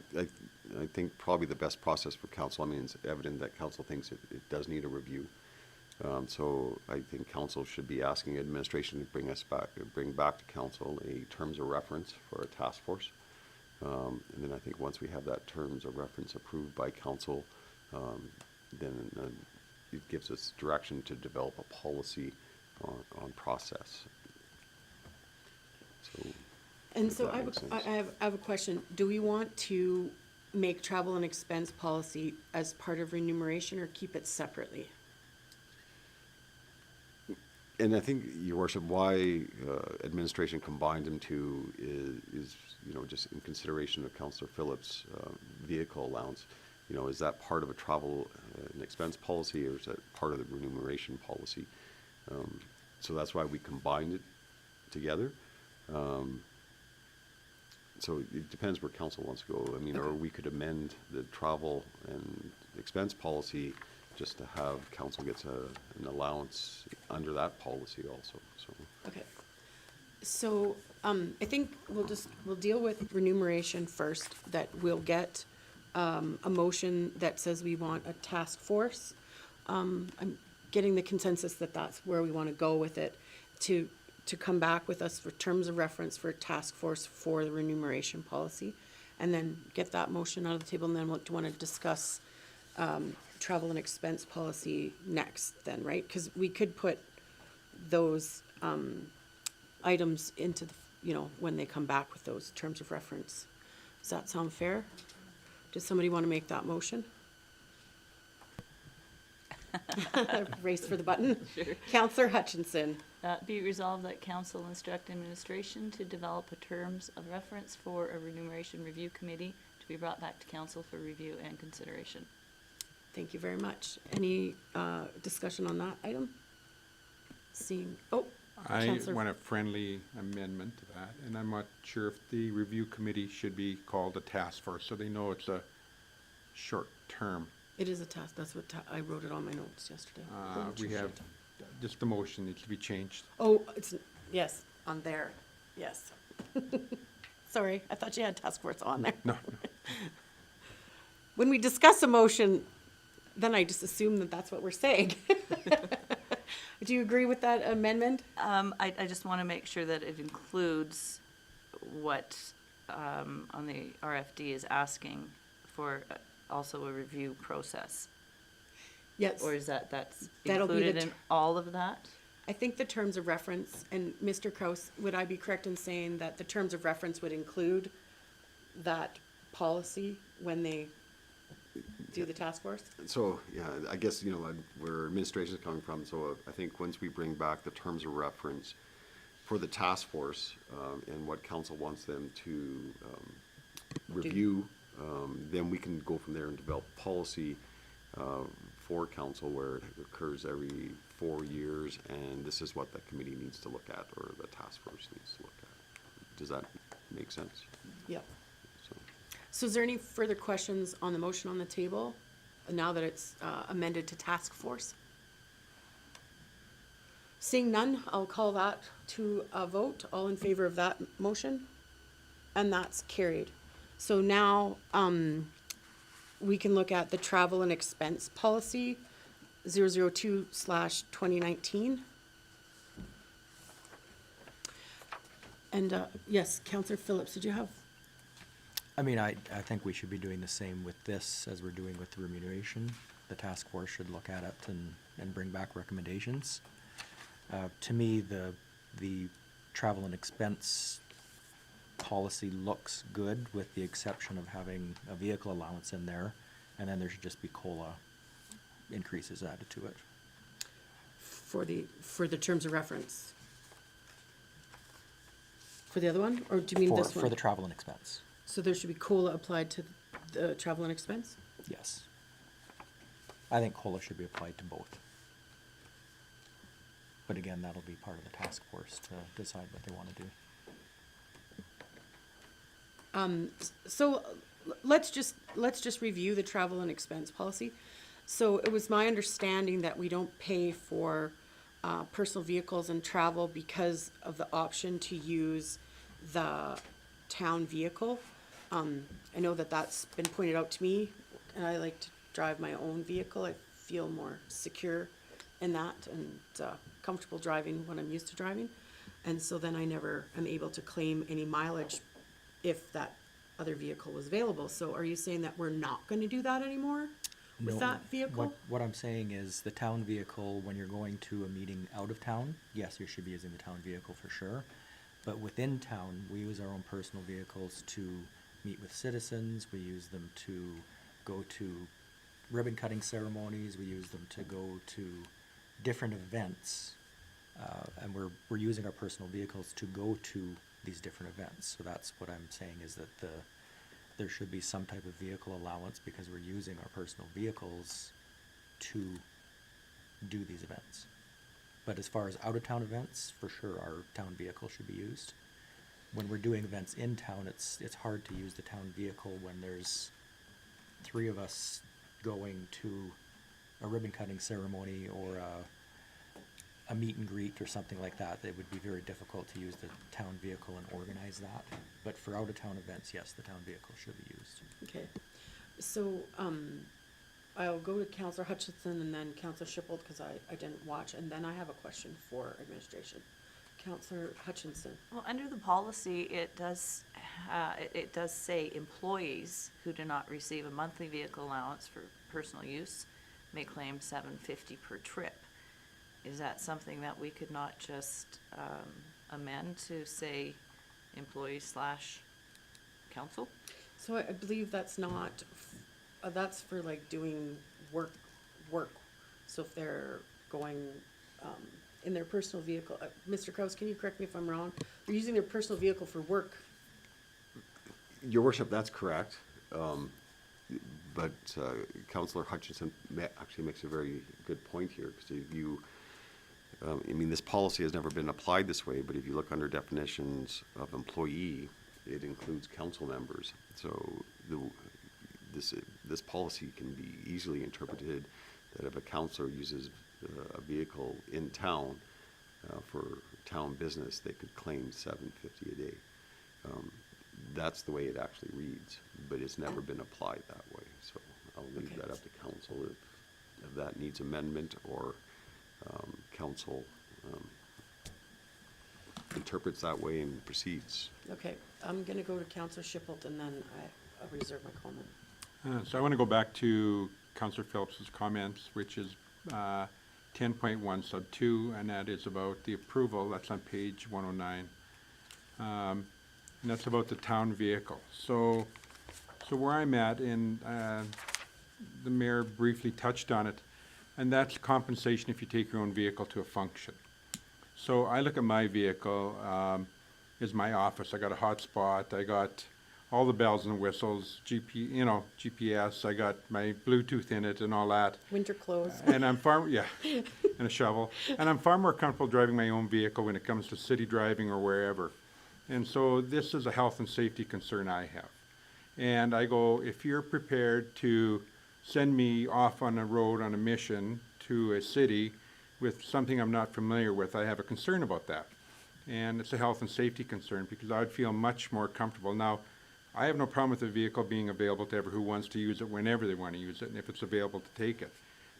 think probably the best process for council, I mean, it's evident that council thinks it does need a review. So I think council should be asking administration to bring back to council a terms of reference for a task force. And then I think once we have that terms of reference approved by council, then it gives us direction to develop a policy on process. So. And if so that I have, makes sense. I have a question. Do we want to make travel and expense policy as part of remuneration or keep it separately? And I think, your worship, why administration combined them two is, you know, just in consideration of Councillor Phillips' vehicle allowance. You know, is that part of a travel and expense policy, or is that part of the remuneration policy? So that's why we combined it together. So it depends where council wants to go. I mean, or we could amend the travel and expense policy just to have council gets an allowance under that policy also, so. Okay. So, I think we'll deal with remuneration first, that we'll get, a motion that says we want a task force. I'm getting the consensus that that's where we want to go with it, to come back with us for terms of reference for a task force for the remuneration policy, and then get that motion out of the table, and then we'll want to discuss, travel and expense policy next then, right? Because we could put those, items into the, you know, when they come back with those terms of reference. Does that sound fair? Does somebody want to make that motion? Race for the button. Sure. Counselor Hutchinson. Be it resolved that council instruct administration to develop a terms of reference for a remuneration review committee to be brought back to council for review and consideration. Thank you very much. Any discussion on that item? Seeing, oh, I Counselor. want a friendly amendment to that, and I'm not sure if the review committee should be called a task force, so they know it's a short term. It is a task, that's what I wrote it on my notes yesterday. We have, just the motion needs to be changed. Oh, it's, yes, on there, yes. Sorry, I thought you had task force on there. No, When we discuss a motion, then I just assume that that's what we're saying. Do you agree with that amendment? I just want to make sure that it includes what, on the RFD is asking for also a review process. Yes. Or is that's That'll be the included in all of that? I think the terms of reference, and Mr. Kraus, would I be correct in saying that the terms of reference would include that policy when they do the task force? So, yeah, I guess, you know, where administration is coming from, so I think once we bring back the terms of reference for the task force, and what council wants them to review, then we can go from there and develop policy for council where it occurs every 4 years, and this is what the committee needs to look at, or the task force needs to look at. Does that make sense? Yep. So. So is there any further questions on the motion on the table, now that it's amended to task force? Seeing none, I'll call that to a vote. All in favor of that motion? And that's carried. So now, we can look at the travel and expense policy, 002/2019. And, yes, Counselor Phillips, did you have? I mean, I think we should be doing the same with this as we're doing with the remuneration. The task force should look at it and bring back recommendations. To me, the travel and expense policy looks good, with the exception of having a vehicle allowance in there, and then there should just be COLA increases added to it. For the terms of reference? For the other one, or do you mean this one? For the travel and expense, So there should be COLA applied to the travel and expense? yes. I think COLA should be applied to both. But again, that'll be part of the task force to decide what they want to do. So let's just review the travel and expense policy. So it was my understanding that we don't pay for personal vehicles and travel because of the option to use the town vehicle. I know that that's been pointed out to me, and I like to drive my own vehicle. I feel more secure in that and comfortable driving when I'm used to driving. And so then I never am able to claim any mileage if that other vehicle was available. So are you saying that we're not gonna do that anymore with No, that vehicle? What I'm saying is the town vehicle, when you're going to a meeting out of town, yes, you should be using the town vehicle for sure. But within town, we use our own personal vehicles to meet with citizens, we use them to go to ribbon cutting ceremonies, we use them to go to different events. And we're using our personal vehicles to go to these different events. So that's what I'm saying, is that there should be some type of vehicle allowance because we're using our personal vehicles to do these events. But as far as out-of-town events, for sure, our town vehicle should be used. When we're doing events in town, it's hard to use the town vehicle when there's 3 of us going to a ribbon cutting ceremony or a meet and greet or something like that. It would be very difficult to use the town vehicle and organize that. But for out-of-town events, yes, the town vehicle should be used. Okay, so, I'll go to Counselor Hutchinson and then Counselor Shippold, because I didn't watch, and then I have a question for administration. Counselor Hutchinson. Well, under the policy, it does say employees who do not receive a monthly vehicle allowance for personal use may claim $7.50 per trip. Is that something that we could not just amend to say employees / council? So I believe that's not, that's for like doing work. So if they're going, in their personal vehicle, Mr. Kraus, can you correct me if I'm wrong? They're using their personal vehicle for work. Your worship, that's correct. But Councillor Hutchinson actually makes a very good point here, because if you, I mean, this policy has never been applied this way, but if you look under definitions of employee, it includes council members. So this policy can be easily interpreted that if a councillor uses a vehicle in town for town business, they could claim $7.50 a day. That's the way it actually reads, but it's never been applied that way. So I'll leave Okay. that up to council if that needs amendment or council interprets that way and proceeds. Okay, I'm gonna go to Counselor Shippold and then I'll reserve my comment. So I want to go back to Councillor Phillips's comments, which is 10.1 sub 2, and that is about the approval. That's on page 109. And that's about the town vehicle. So where I'm at, and the mayor briefly touched on it, and that's compensation if you take your own vehicle to a function. So I look at my vehicle as my office. I got a hotspot. I got all the bells and whistles, GPS. I got my Bluetooth in it and all that. Winter clothes. And I'm far, yeah, and a shovel. And I'm far more comfortable driving my own vehicle when it comes to city driving or wherever. And so this is a health and safety concern I have. And I go, if you're prepared to send me off on a road on a mission to a city with something I'm not familiar with, I have a concern about that. And it's a health and safety concern because I would feel much more comfortable. Now, I have no problem with the vehicle being available to everyone who wants to use it whenever they want to use it and if it's available to take it.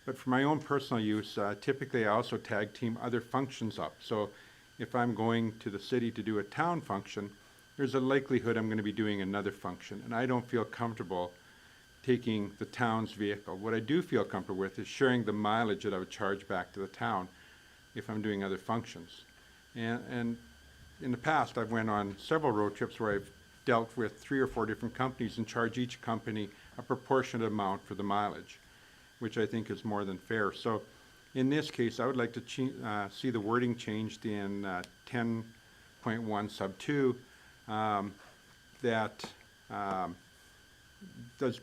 But for my own personal use, typically I also tag team other functions up. So if I'm going to the city to do a town function, there's a likelihood I'm going to be doing another function. And I don't feel comfortable taking the town's vehicle. What I do feel comfortable with is sharing the mileage that I would charge back to the town if I'm doing other functions. And in the past, I've went on several road trips where I've dealt with 3 or 4 different companies and charge each company a proportionate amount for the mileage, which I think is more than fair. So in this case, I would like to see the wording changed in 10.1 sub 2 that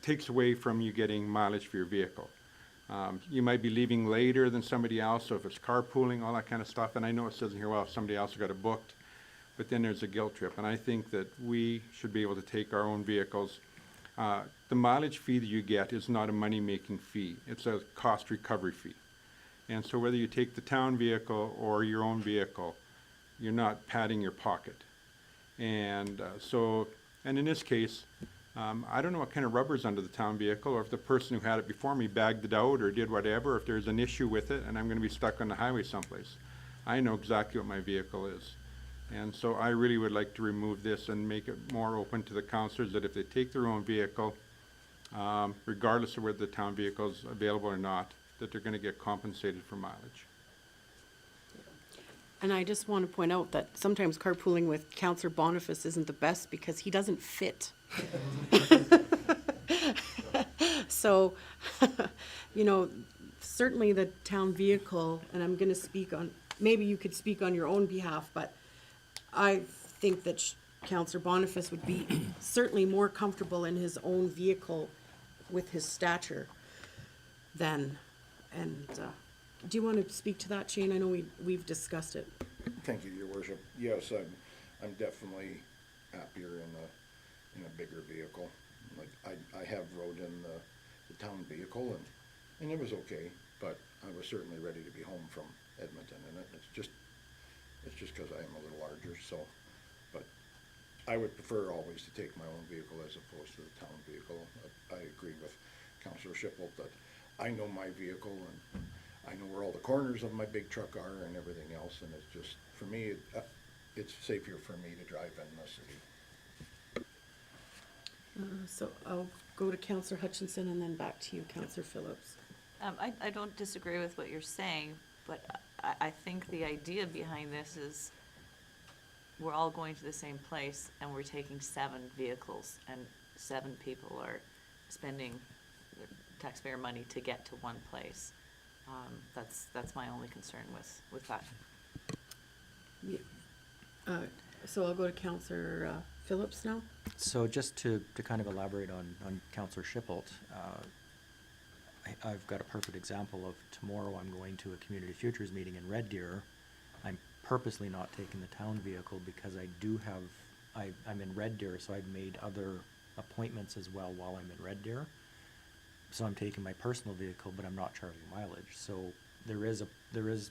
takes away from you getting mileage for your vehicle. You might be leaving later than somebody else, so if it's carpooling, all that kind of stuff, and I know it says in here, well, if somebody else got it booked, but then there's a guilt trip, and I think that we should be able to take our own vehicles the mileage fee that you get is not a money-making fee. It's a cost recovery fee. And so whether you take the town vehicle or your own vehicle, you're not padding your pocket. And and in this case, I don't know what kind of rubber's under the town vehicle, or if the person who had it before me bagged it out or did whatever, if there's an issue with it and I'm gonna be stuck on the highway someplace. I know exactly what my vehicle is. And so I really would like to remove this and make it more open to the counselors that if they take their own vehicle, regardless of whether the town vehicle is available or not, that they're gonna get compensated for mileage. And I just want to point out that sometimes carpooling with Counselor Boniface isn't the best because he doesn't fit. So, you know, certainly the town vehicle, and I'm gonna speak on, maybe you could speak on your own behalf, but I think that Counselor Boniface would be certainly more comfortable in his own vehicle with his stature than, and, do you want to speak to that, Shane? I know we've discussed it. Thank you, Your Worship. Yes, I'm definitely happier in a bigger vehicle. Like, I have rode in the town vehicle and it was okay, but I was certainly ready to be home from Edmonton, and it's just because I am a little larger, so. But I would prefer always to take my own vehicle as opposed to the town vehicle. I agree with Councillor Shipple that I know my vehicle and I know where all the corners of my big truck are and everything else, and it's just, for me, it's safer for me to drive in the city. So I'll go to Counselor Hutchinson and then back to you, Counselor Phillips. I don't disagree with what you're saying, but I think the idea behind this is we're all going to the same place and we're taking 7 vehicles and 7 people are spending their taxpayer money to get to one place. That's my only concern with that. Yeah. So I'll go to Counselor Phillips now. So just to kind of elaborate on Counselor Shipple, I've got a perfect example of tomorrow I'm going to a Community Futures meeting in Red Deer. I'm purposely not taking the town vehicle because I do have, I'm in Red Deer, so I've made other appointments as well while I'm in Red Deer. So I'm taking my personal vehicle, but I'm not charging mileage. So there is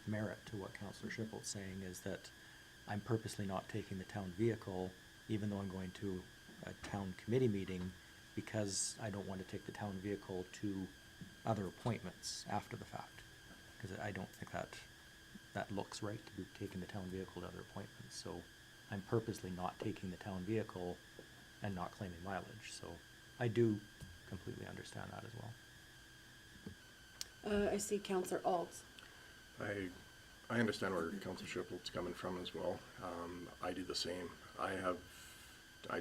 merit to what Counselor Shipple's saying, is that I'm purposely not taking the town vehicle, even though I'm going to a town committee meeting, because I don't want to take the town vehicle to other appointments after the fact. Because I don't think that looks right, to be taking the town vehicle to other appointments. So I'm purposely not taking the town vehicle and not claiming mileage. So I do completely understand that as well. I see Counselor Alt. I understand where Councillor Shipple's coming from as well. I do the same. I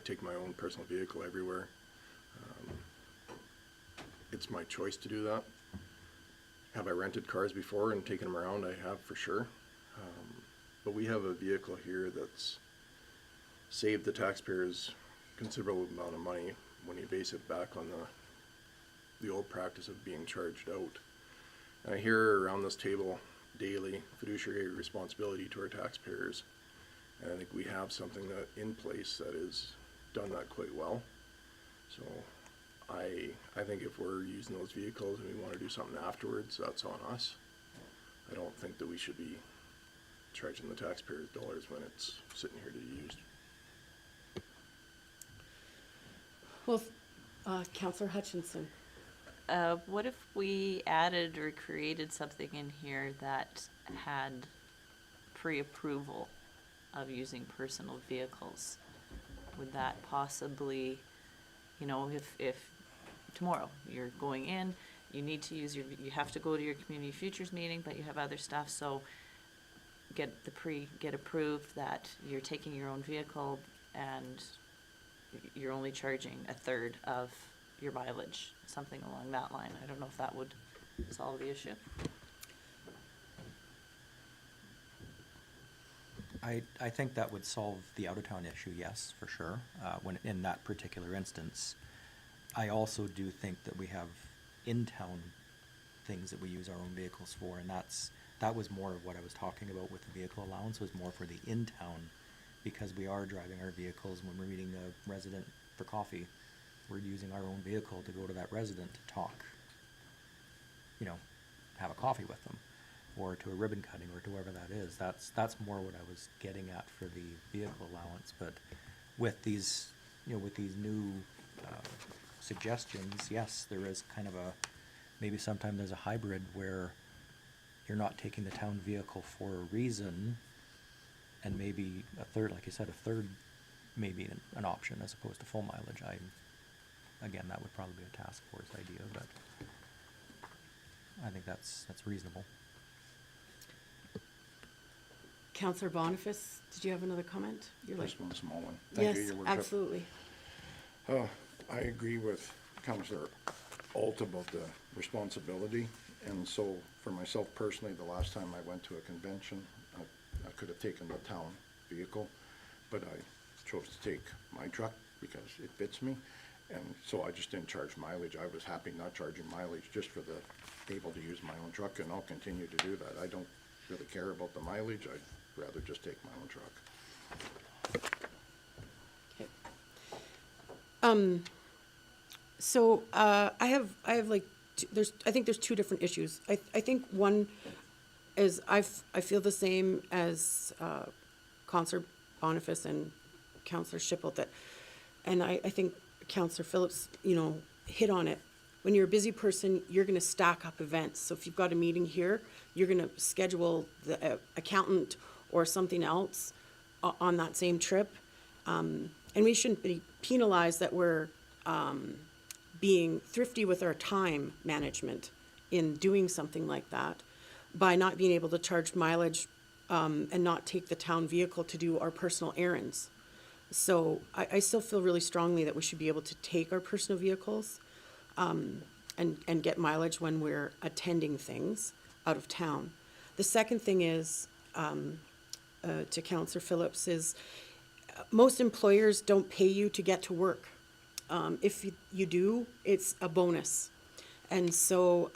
take my own personal vehicle everywhere. It's my choice to do that. Have I rented cars before and taken them around? I have, for sure. But we have a vehicle here that's saved the taxpayers considerable amount of money when you base it back on the old practice of being charged out. And I hear around this table daily fiduciary responsibility to our taxpayers. And I think we have something that in place that has done that quite well. So I think if we're using those vehicles and we want to do something afterwards, that's on us. I don't think that we should be charging the taxpayers dollars when it's sitting here to be used. Well, Counselor Hutchinson. What if we added or created something in here that had pre-approval of using personal vehicles? Would that possibly, you know, if tomorrow you're going in, you need to use you have to go to your Community Futures meeting, but you have other stuff, so get approved that you're taking your own vehicle and you're only charging a third of your mileage, something along that line. I don't know if that would solve the issue. I think that would solve the out-of-town issue, yes, for sure, when in that particular instance. I also do think that we have in-town things that we use our own vehicles for, and that was more of what I was talking about with the vehicle allowance, was more for the in-town, because we are driving our vehicles when we're meeting a resident for coffee. we're using our own vehicle to go to that resident to talk, you know, have a coffee with them, or to a ribbon cutting, or to wherever that is. That's more what I was getting at for the vehicle allowance. But with these, you know, with these new suggestions, yes, there is kind of a, maybe sometime there's a hybrid where you're not taking the town vehicle for a reason, and maybe a third, like you said, a third may be an option as opposed to full mileage. Again, that would probably be a task force idea, but I think that's reasonable. Councillor Boniface, did you have another comment? You're like, Just one small one. Thank you, yes, Your Worship. absolutely. I agree with Councillor Alt about the responsibility, and so for myself personally, the last time I went to a convention, I could have taken the town vehicle, but I chose to take my truck because it fits me, and so I just didn't charge mileage. I was happy not charging mileage just for the able to use my own truck, and I'll continue to do that. I don't really care about the mileage. I'd rather just take my own truck. Okay. So, I have like, I think there's two different issues. I think one is, I feel the same as, Councillor Boniface and Councillor Schipple, that, and I think Councillor Phillips, you know, hit on it. When you're a busy person, you're gonna stack up events. So if you've got a meeting here, you're gonna schedule the accountant or something else on that same trip. And we shouldn't be penalized that we're being thrifty with our time management in doing something like that by not being able to charge mileage and not take the town vehicle to do our personal errands. So I still feel really strongly that we should be able to take our personal vehicles and get mileage when we're attending things out of town. The second thing is, to Councillor Phillips, is most employers don't pay you to get to work. If you do, it's a bonus. And so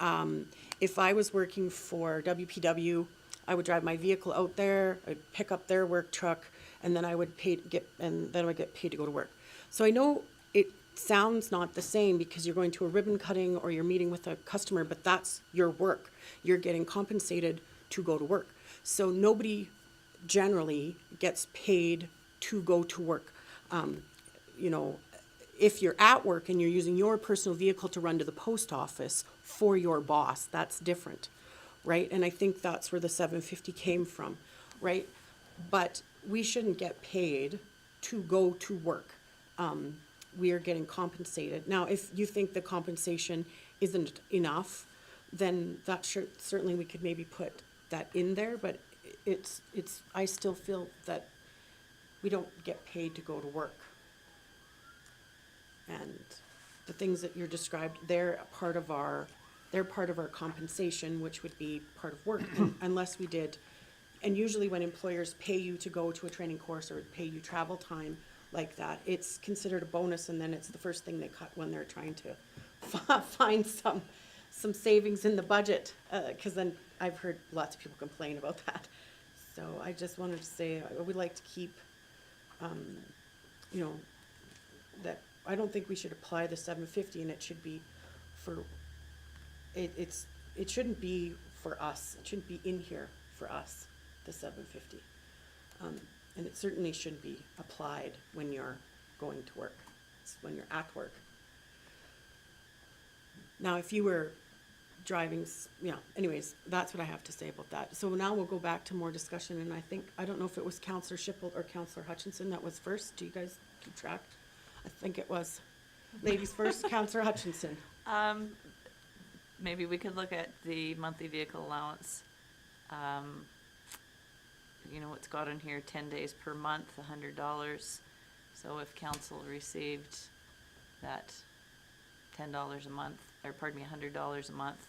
if I was working for WPW, I would drive my vehicle out there, I'd pick up their work truck, and then I would get paid to go to work. So I know it sounds not the same because you're going to a ribbon cutting or you're meeting with a customer, but that's your work. You're getting compensated to go to work. So nobody generally gets paid to go to work. You know, if you're at work and you're using your personal vehicle to run to the post office for your boss, that's different, right? And I think that's where the $750 came from, right? But we shouldn't get paid to go to work. We are getting compensated. Now, if you think the compensation isn't enough, then that certainly we could maybe put that in there, but I still feel that we don't get paid to go to work. And the things that you're described, they're part of our compensation, which would be part of work, unless we did. And usually when employers pay you to go to a training course or pay you travel time like that, it's considered a bonus, and then it's the first thing they cut when they're trying to find some savings in the budget, because then I've heard lots of people complain about that. So I just wanted to say, I would like to keep, you know, that I don't think we should apply the $750, and it should be for, it shouldn't be for us. It shouldn't be in here for us, the $750. And it certainly shouldn't be applied when you're going to work. It's when you're at work. Now, if you were driving, anyways, that's what I have to say about that. So now we'll go back to more discussion, and I don't know if it was Councillor Schipple or Councillor Hutchinson that was first. Do you guys keep track? I think it was. Ladies first, Councillor Hutchinson. Maybe we could look at the monthly vehicle allowance. You know, it's got in here 10 days per month, $100. So if council received that $10 a month, or pardon me, $100 a month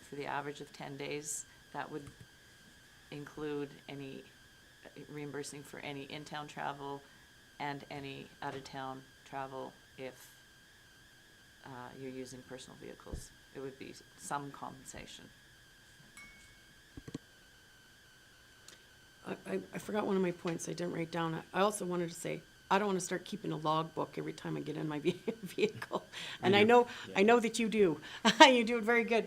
for the average of 10 days, that would include any reimbursing for any in-town travel and any out-of-town travel if you're using personal vehicles. It would be some compensation. I forgot one of my points I didn't write down. I also wanted to say, I don't want to start keeping a logbook every time I get in my vehicle. And I I do. know that you do. You do it very good,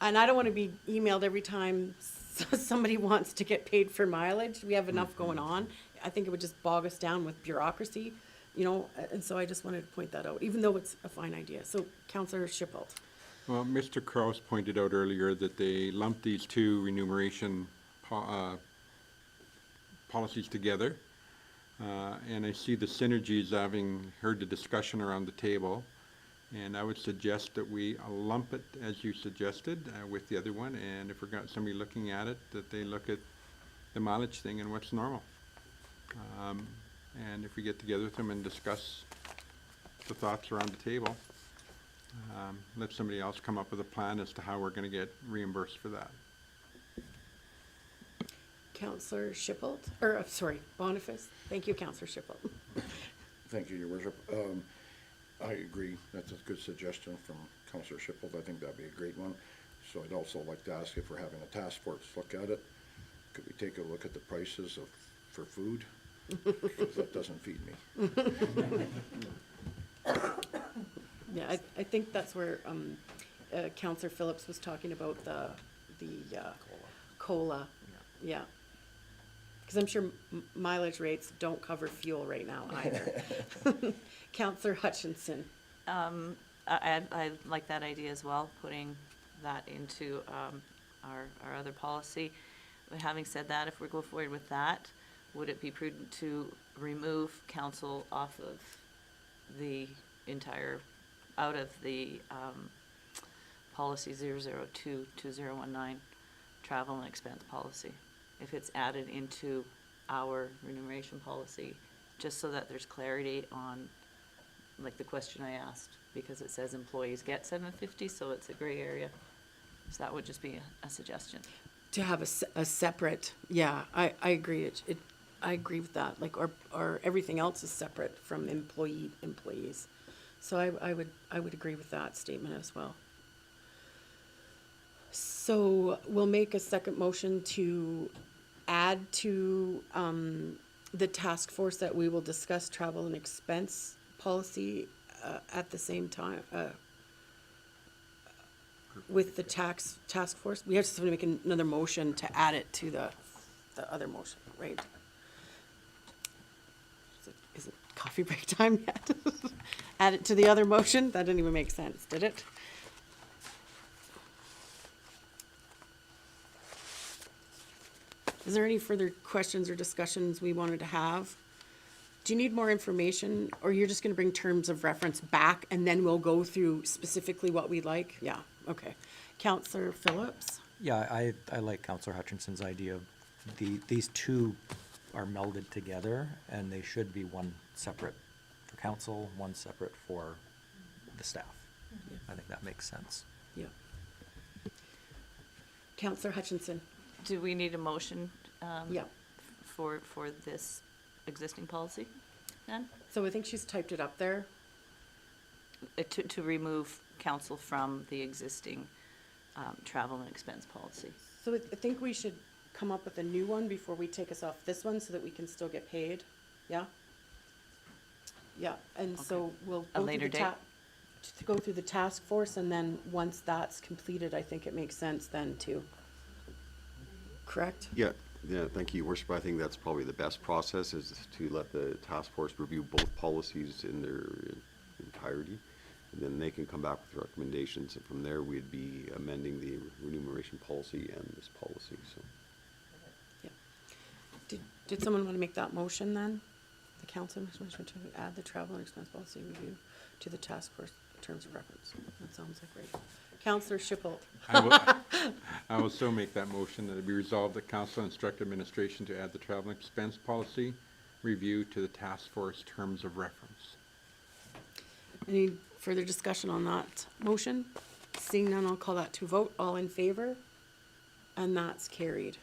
and I don't want to be emailed every time somebody wants to get paid for mileage. We have enough going on. I think it would just bog us down with bureaucracy, and so I just wanted to point that out, even though it's a fine idea. So Councillor Shippold. Well, Mr. Kraus pointed out earlier that they lumped these two remuneration policies together. And I see the synergies, having heard the discussion around the table. And I would suggest that we lump it, as you suggested, with the other one. And if we've got somebody looking at it, that they look at the mileage thing and what's normal. And if we get together with them and discuss the thoughts around the table, let somebody else come up with a plan as to how we're going to get reimbursed for that. Councillor Shippold, or, sorry, Boniface. Thank you, Councillor Shippold. Thank you, Your Worship. I agree. That's a good suggestion from Councillor Shippold. I think that'd be a great one. So I'd also like to ask if we're having a task force look at it. Could we take a look at the prices for food? Because that doesn't feed me. Yeah, I think that's where Councillor Phillips was talking about the COLA. Yeah. Because I'm sure mileage rates don't cover fuel right now either. Councillor Hutchinson. I like that idea as well, putting that into our other policy. But having said that, if we go forward with that, would it be prudent to remove council off of the entire, out of the policy 002-2019, travel and expense policy? If it's added into our remuneration policy, just so that there's clarity on, like the question I asked, because it says employees get $750, so it's a gray area. So that would just be a suggestion. To have a separate, yeah, I agree. I agree with that. Like, or everything else is separate from employees. So I would agree with that statement as well. So we'll make a second motion to add to the task force that we will discuss travel and expense policy at the same time with the task force. We have to make another motion to add it to the other motion, right? Is it coffee break time yet? Add it to the other motion? That didn't even make sense, did it? Is there any further questions or discussions we wanted to have? Do you need more information, or you're just gonna bring terms of reference back and then we'll go through specifically what we like? Yeah, okay. Councillor Phillips? Yeah, I like Councillor Hutchinson's idea. These two are melded together, and they should be one separate for council, one separate for the staff. I think that makes sense. Yeah. Councillor Hutchinson? Do we need a motion Yeah. for this existing policy then? So I think she's typed it up there. To remove council from the existing travel and expense policy. So I think we should come up with a new one before we take us off this one so that we can still get paid. Yeah? Yeah, and so we'll A go through later the date? to go through the task force, and then once that's completed, I think it makes sense then to, correct? Yeah, thank you, Your Worship. I think that's probably the best process, is to let the task force review both policies in their entirety. And then they can come back with recommendations, and from there, we'd be amending the remuneration policy and this policy, so. Yeah. Did someone want to make that motion then? The council motion to add the travel and expense policy review to the task force in terms of reference. That sounds like great. Councillor Shippold. I will so make that motion that it be resolved that council instruct administration to add the travel and expense policy review to the task force terms of reference. Any further discussion on that motion? Seeing none, I'll call that to vote. All in favor? And that's carried.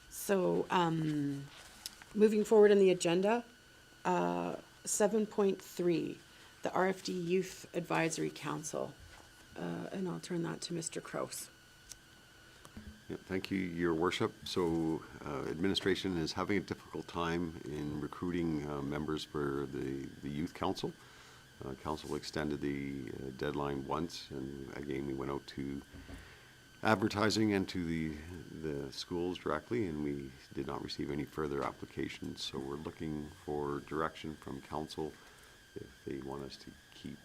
So, moving forward on the agenda, 7.3, the RFD Youth Advisory Council. And I'll turn that to Mr. Kraus. Yeah, thank you, Your Worship. So administration is having a difficult time in recruiting members for the Youth Council. Council extended the deadline once, and again, we went out to advertising and to the schools directly, and we did not receive any further applications. So we're looking for direction from council if they want us to keep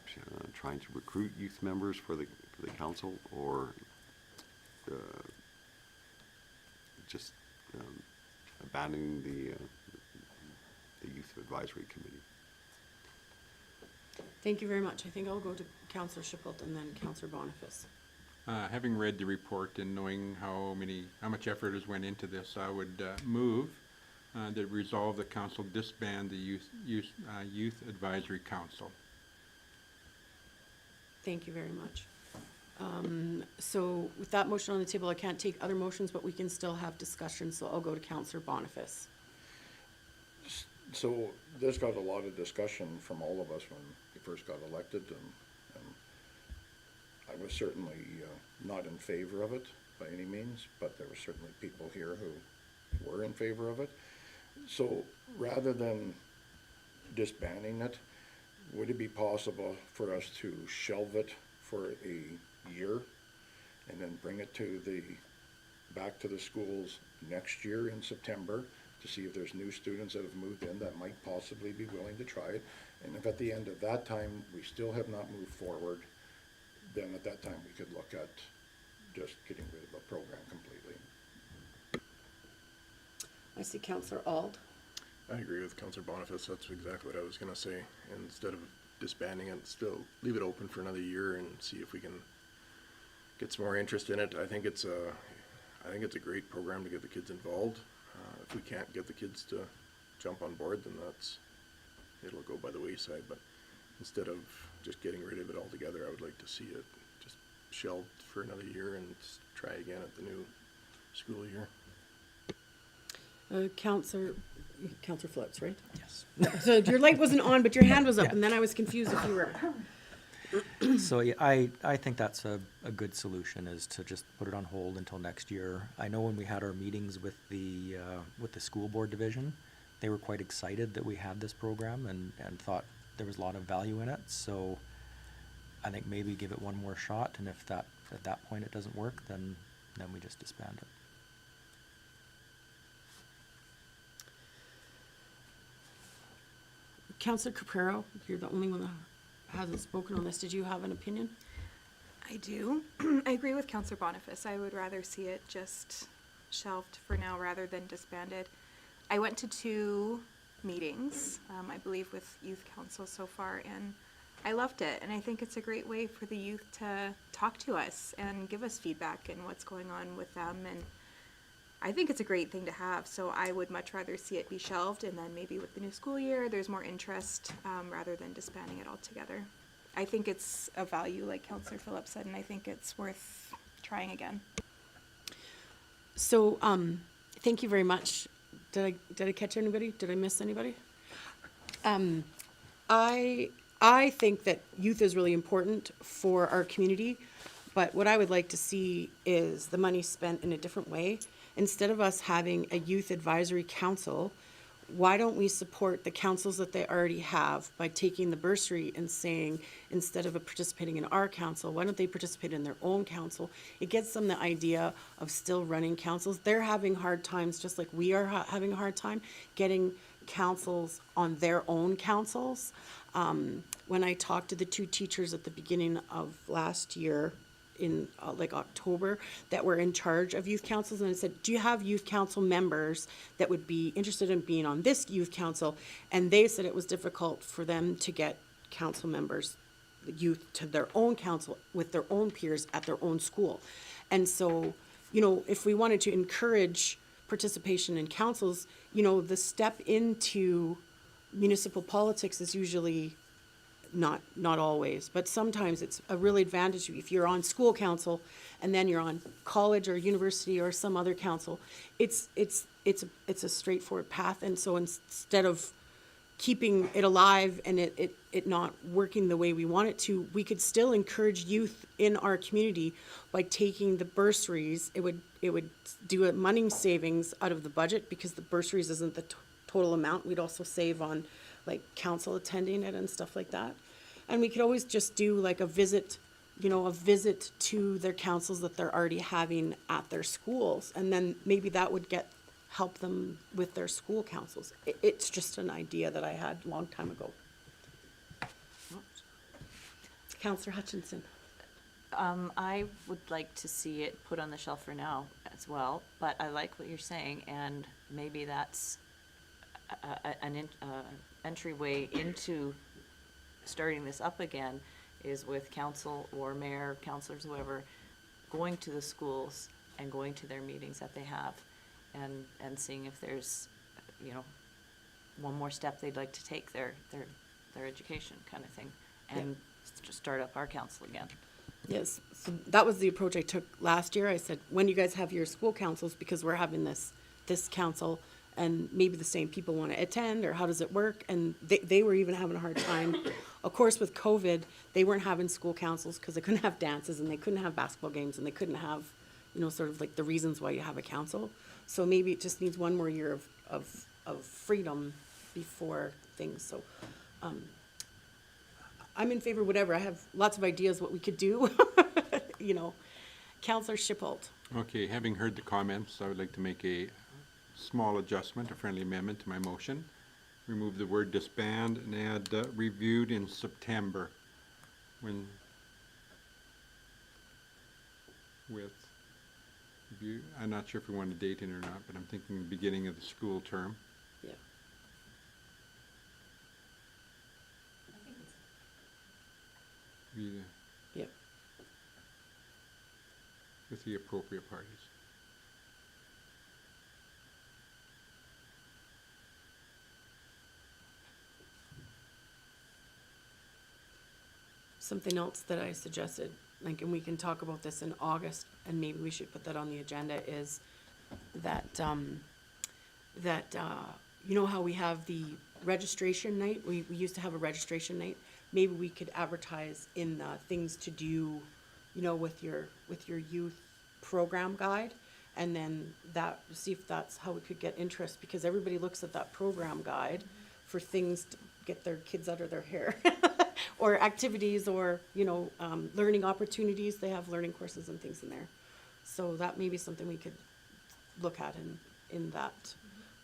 trying to recruit youth members for the council, or just abandoning the Youth Advisory Committee. Thank you very much. I think I'll go to Councillor Schippelt and then Councillor Boniface. Having read the report and knowing how much effort has went into this, I would move that resolve the council disband the Youth Advisory Council. Thank you very much. So with that motion on the table, I can't take other motions, but we can still have discussion, so I'll go to Councillor Boniface. So this got a lot of discussion from all of us when we first got elected, and I was certainly not in favor of it by any means, but there were certainly people here who were in favor of it. So rather than disbanding it, would it be possible for us to shelve it for a year and then bring it back to the schools next year in September to see if there's new students that have moved in that might possibly be willing to try it? And if at the end of that time we still have not moved forward, then at that time we could look at just getting rid of the program completely. I see Councillor Ald. I agree with Councillor Boniface. That's exactly what I was gonna say. Instead of disbanding it, still leave it open for another year and see if we can get some more interest in it. I think it's a great program to get the kids involved. If we can't get the kids to jump on board, then it'll go by the wayside. But instead of just getting rid of it altogether, I would like to see it just shelved for another year and try again at the new school year. Councillor Phillips, right? Yes. So your light wasn't on, but your hand was up, and then I was confused if you were. So yeah, I think that's a good solution, is to just put it on hold until next year. I know when we had our meetings with the school board division, they were quite excited that we had this program and thought there was a lot of value in it. So I think maybe give it one more shot, and if at that point it doesn't work, then we just disband it. Councillor Caprero, you're the only one that hasn't spoken on this. Did you have an opinion? I do. I agree with Councillor Boniface. I would rather see it just shelved for now rather than disbanded. I went to 2 meetings, I believe with Youth Council so far, and I loved it. And I think it's a great way for the youth to talk to us and give us feedback and what's going on with them. And I think it's a great thing to have. So I would much rather see it be shelved, and then maybe with the new school year, there's more interest rather than disbanding it altogether. I think it's a value, like Councillor Phillips said, and I think it's worth trying again. So, thank you very much. Did I catch anybody? Did I miss anybody? I think that youth is really important for our community, but what I would like to see is the money spent in a different way. Instead of us having a youth advisory council, why don't we support the councils that they already have by taking the bursary and saying, instead of participating in our council, why don't they participate in their own council? It gets them the idea of still running councils. They're having hard times, just like we are having a hard time getting councils on their own councils. When I talked to the 2 teachers at the beginning of last year, in like October, that were in charge of youth councils, and I said, do you have youth council members that would be interested in being on this youth council? And they said it was difficult for them to get council members, youth, to their own council with their own peers at their own school. And so, you know, if we wanted to encourage participation in councils, you know, the step into municipal politics is usually not always, but sometimes it's a real advantage if you're on school council and then you're on college or university or some other council. It's a straightforward path. And so instead of keeping it alive and it not working the way we want it to, we could still encourage youth in our community by taking the bursaries. It would do a money savings out of the budget because the bursaries isn't the total amount. We'd also save on like council attending it and stuff like that. And we could always just do like a visit, a visit to their councils that they're already having at their schools. And then maybe that would help them with their school councils. It's just an idea that I had a long time ago. Councillor Hutchinson. I would like to see it put on the shelf for now as well, but I like what you're saying, and maybe that's an entryway into starting this up again, is with council or mayor, councilors, whoever, going to the schools and going to their meetings that they have, and seeing if there's, one more step they'd like to take their education kind of thing, and just start up our council again. Yes, so that was the approach I took last year. I said, when you guys have your school councils, because we're having this council, and maybe the same people want to attend, or how does it work? And they were even having a hard time. Of course, with COVID, they weren't having school councils because they couldn't have dances, and they couldn't have basketball games, and they couldn't have, sort of like the reasons why you have a council. So maybe it just needs one more year of freedom before things. So I'm in favor of whatever. I have lots of ideas what we could do. Councillor Shippold. Okay, having heard the comments, I would like to make a small adjustment, a friendly amendment to my motion. Remove the word disband and add reviewed in September I'm not sure if we want to date in or not, but I'm thinking the beginning of the school term. Yeah. Yep. With the appropriate parties. Something else that I suggested, like, and we can talk about this in August, and maybe we should put that on the agenda, is that, you know how we have the registration night? We used to have a registration night. Maybe we could advertise in the things to do, with your youth program guide, and then see if that's how we could get interest, because everybody looks at that program guide for things to get their kids out of their hair. Or activities, or, learning opportunities. They have learning courses and things in there. So that may be something we could look at in that.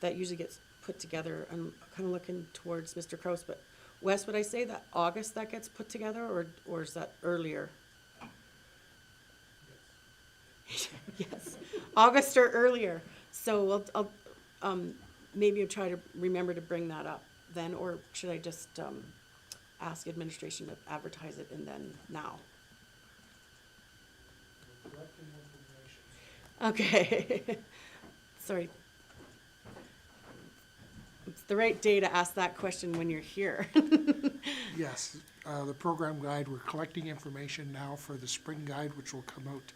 That usually gets put together. I'm kind of looking towards Mr. Kraus, but Wes, would I say that August that gets put together, or is that earlier? Yes, August or earlier. So maybe I'll try to remember to bring that up then, or should I just ask administration to advertise it and then now? Okay. Sorry. It's the right day to ask that question when you're here. Yes, the program guide, we're collecting information now for the spring guide, which will come out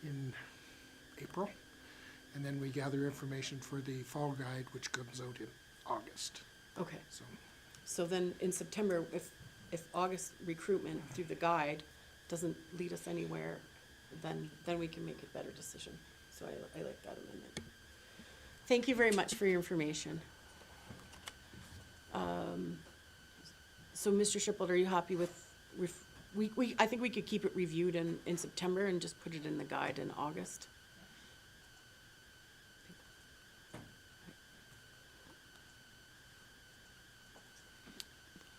in April. And then we gather information for the fall guide, which comes out in August. Okay. So So then in September, if August recruitment through the guide doesn't lead us anywhere, then we can make a better decision. So I like that amendment. Thank you very much for your information. So Mr. Shippold, are you happy with, I think we could keep it reviewed in September and just put it in the guide in August?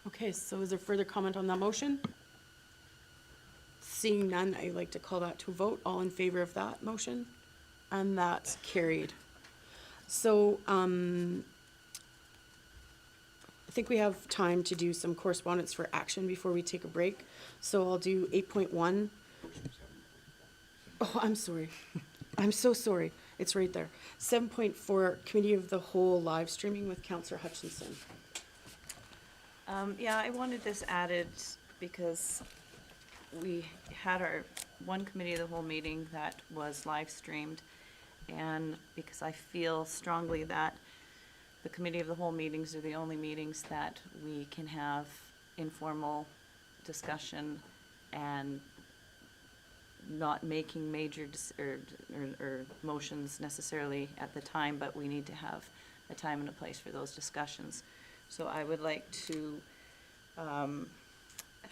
Okay, so is there further comment on that motion? Seeing none, I'd like to call that to a vote. All in favor of that motion? And that's carried. So, I think we have time to do some correspondence for action before we take a break. So I'll do 8.1. Oh, I'm sorry. I'm so sorry. It's right there. 7.4, Committee of the Whole live streaming with Councillor Hutchinson. Yeah, I wanted this added because we had our one committee of the whole meeting that was live streamed, and because I feel strongly that the committee of the whole meetings are the only meetings that we can have informal discussion and not making major or motions necessarily at the time, but we need to have a time and a place for those discussions. So I would like to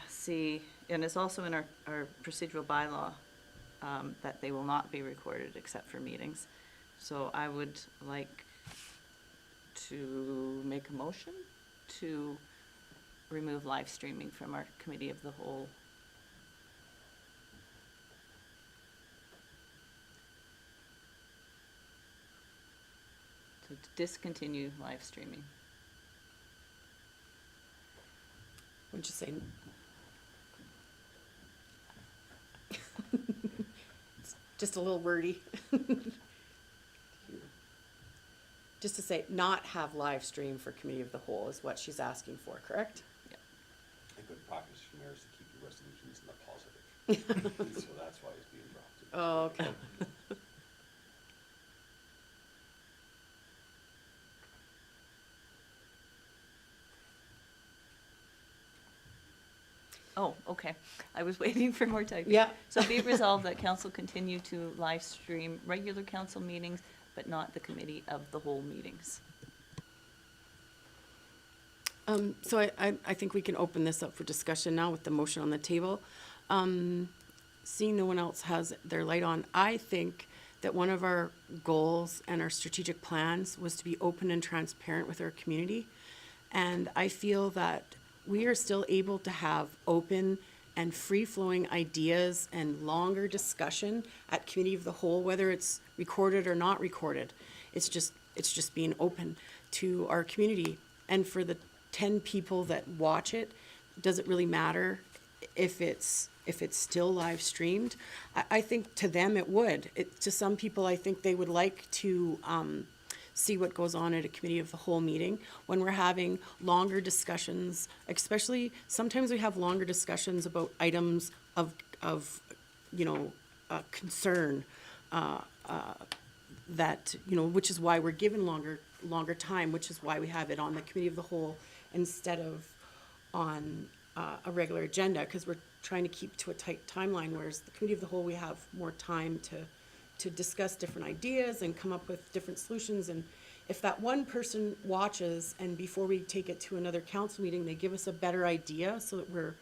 see, and it's also in our procedural bylaw, that they will not be recorded except for meetings. So I would like to make a motion to remove live streaming from our committee of the whole. To discontinue live streaming. What'd you say? It's just a little wordy. Just to say, not have live stream for committee of the whole is what she's asking for, correct? A good practice from there is to keep your resolutions in the positive. So that's why it's being drafted. Oh, okay. Oh, okay. I was waiting for more typing. Yeah. So be it resolved that council continue to live stream regular council meetings, but not the committee of the whole meetings. So I think we can open this up for discussion now with the motion on the table. Seeing no one else has their light on, I think that one of our goals and our strategic plans was to be open and transparent with our community. And I feel that we are still able to have open and free-flowing ideas and longer discussion at committee of the whole, whether it's recorded or not recorded. It's just being open to our community. And for the 10 people that watch it, does it really matter if it's still live streamed? I think to them it would. To some people, I think they would like to see what goes on at a committee of the whole meeting when we're having longer discussions, especially sometimes we have longer discussions about items of concern, that, which is why we're given longer time, which is why we have it on the committee of the whole instead of on a regular agenda, because we're trying to keep to a tight timeline, whereas the committee of the whole, we have more time to discuss different ideas and come up with different solutions. And if that one person watches and before we take it to another council meeting, they give us a better idea so that we're,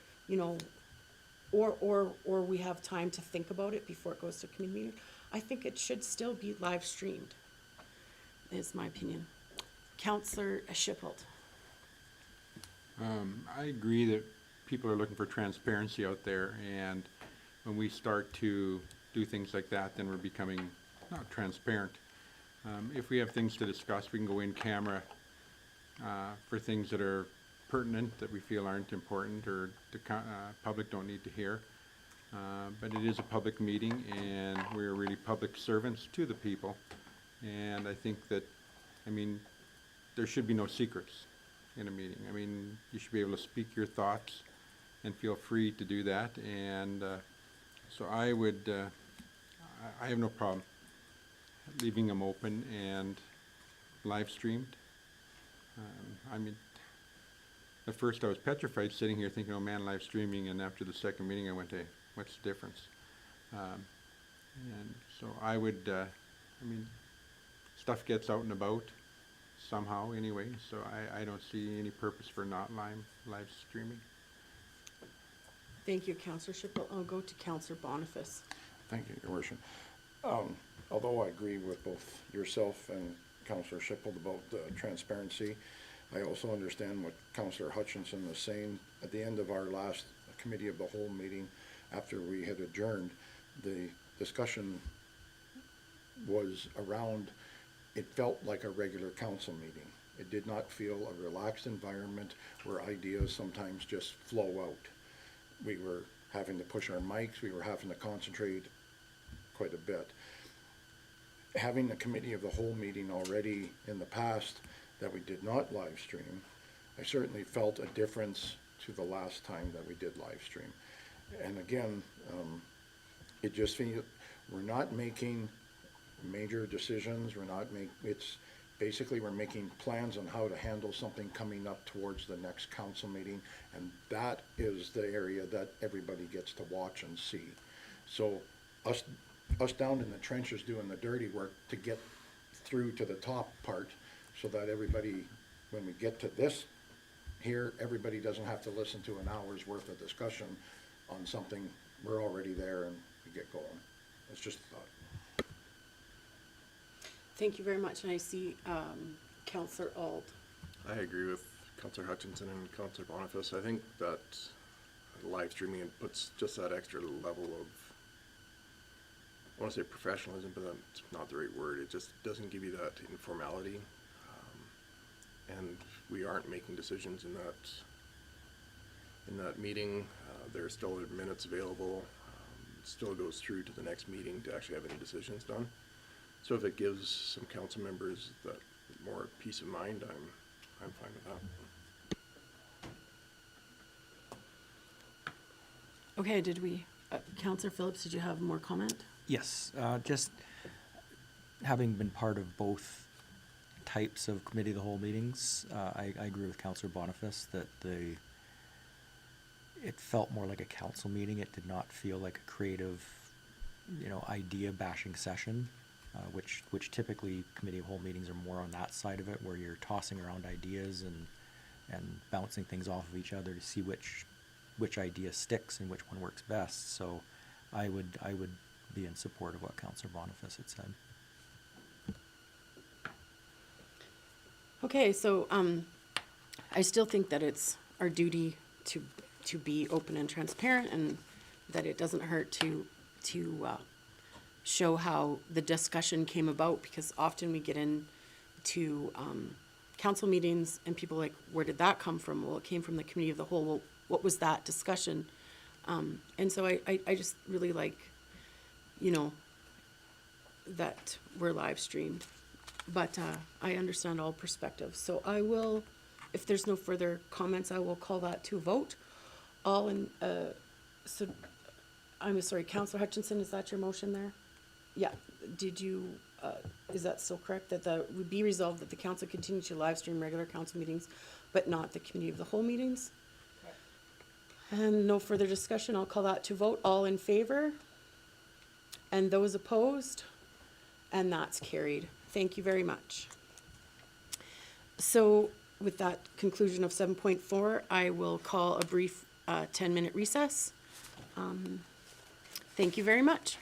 or we have time to think about it before it goes to committee meeting, I think it should still be live streamed, is my opinion. Councillor Schipholt. I agree that people are looking for transparency out there, and when we start to do things like that, then we're becoming not transparent. If we have things to discuss, we can go in camera for things that are pertinent, that we feel aren't important or the public don't need to hear. But it is a public meeting, and we're really public servants to the people. And I think that, there should be no secrets in a meeting. You should be able to speak your thoughts and feel free to do that. And so I would, I have no problem leaving them open and live streamed. At first I was petrified sitting here thinking, oh man, live streaming, and after the second meeting I went, hey, what's the difference? And so I would, stuff gets out and about somehow anyway, so I don't see any purpose for not live streaming. Thank you, Councillor Schipholt. I'll go to Councillor Boniface. Thank you, Your Worship. Although I agree with both yourself and Councillor Schipholt about transparency, I also understand what Councillor Hutchinson was saying. At the end of our last committee of the whole meeting, after we had adjourned, the discussion was around, it felt like a regular council meeting. It did not feel a relaxed environment where ideas sometimes just flow out. We were having to push our mics, we were having to concentrate quite a bit. Having the committee of the whole meeting already in the past that we did not live stream, I certainly felt a difference to the last time that we did live stream. And again, it just feels we're not making major decisions, it's basically, we're making plans on how to handle something coming up towards the next council meeting, and that is the area that everybody gets to watch and see. So us down in the trenches doing the dirty work to get through to the top part, so that everybody, when we get to this here, everybody doesn't have to listen to an hour's worth of discussion on something. We're already there and we get going. It's just a thought. Thank you very much, and I see Counselor Ald. I agree with Counselor Hutchinson and Counselor Boniface. I think that live streaming, it puts just that extra level of, I want to say professionalism, but that's not the right word. It just doesn't give you that informality. And we aren't making decisions in that meeting. There are still minutes available. It still goes through to the next meeting to actually have any decisions done. So if it gives some council members that more peace of mind, I'm fine with that. Okay, did we, Counselor Phillips, did you have more comment? Yes, just having been part of both types of committee of the whole meetings, I agree with Councillor Boniface that it felt more like a council meeting. It did not feel like a creative, idea bashing session, which typically committee of whole meetings are more on that side of it, where you're tossing around ideas and bouncing things off of each other to see which idea sticks and which one works best. So I would be in support of what Councillor Boniface had said. Okay, so I still think that it's our duty to be open and transparent, and that it doesn't hurt to show how the discussion came about, because often we get into council meetings and people are like, where did that come from? Well, it came from the committee of the whole. Well, what was that discussion? And so I just really like, that we're live streamed. But I understand all perspectives. So I will, if there's no further comments, I will call that to a vote. All in, so, I'm sorry, Councillor Hutchinson, is that your motion there? Yeah, did you, is that still correct, that would be resolved that the council continue to live stream regular council meetings, but not the committee of the whole meetings? Correct. And no further discussion, I'll call that to vote. All in favor? And those opposed? And that's carried. Thank you very much. So with that conclusion of 7.4, I will call a brief 10-minute recess. Thank you very much.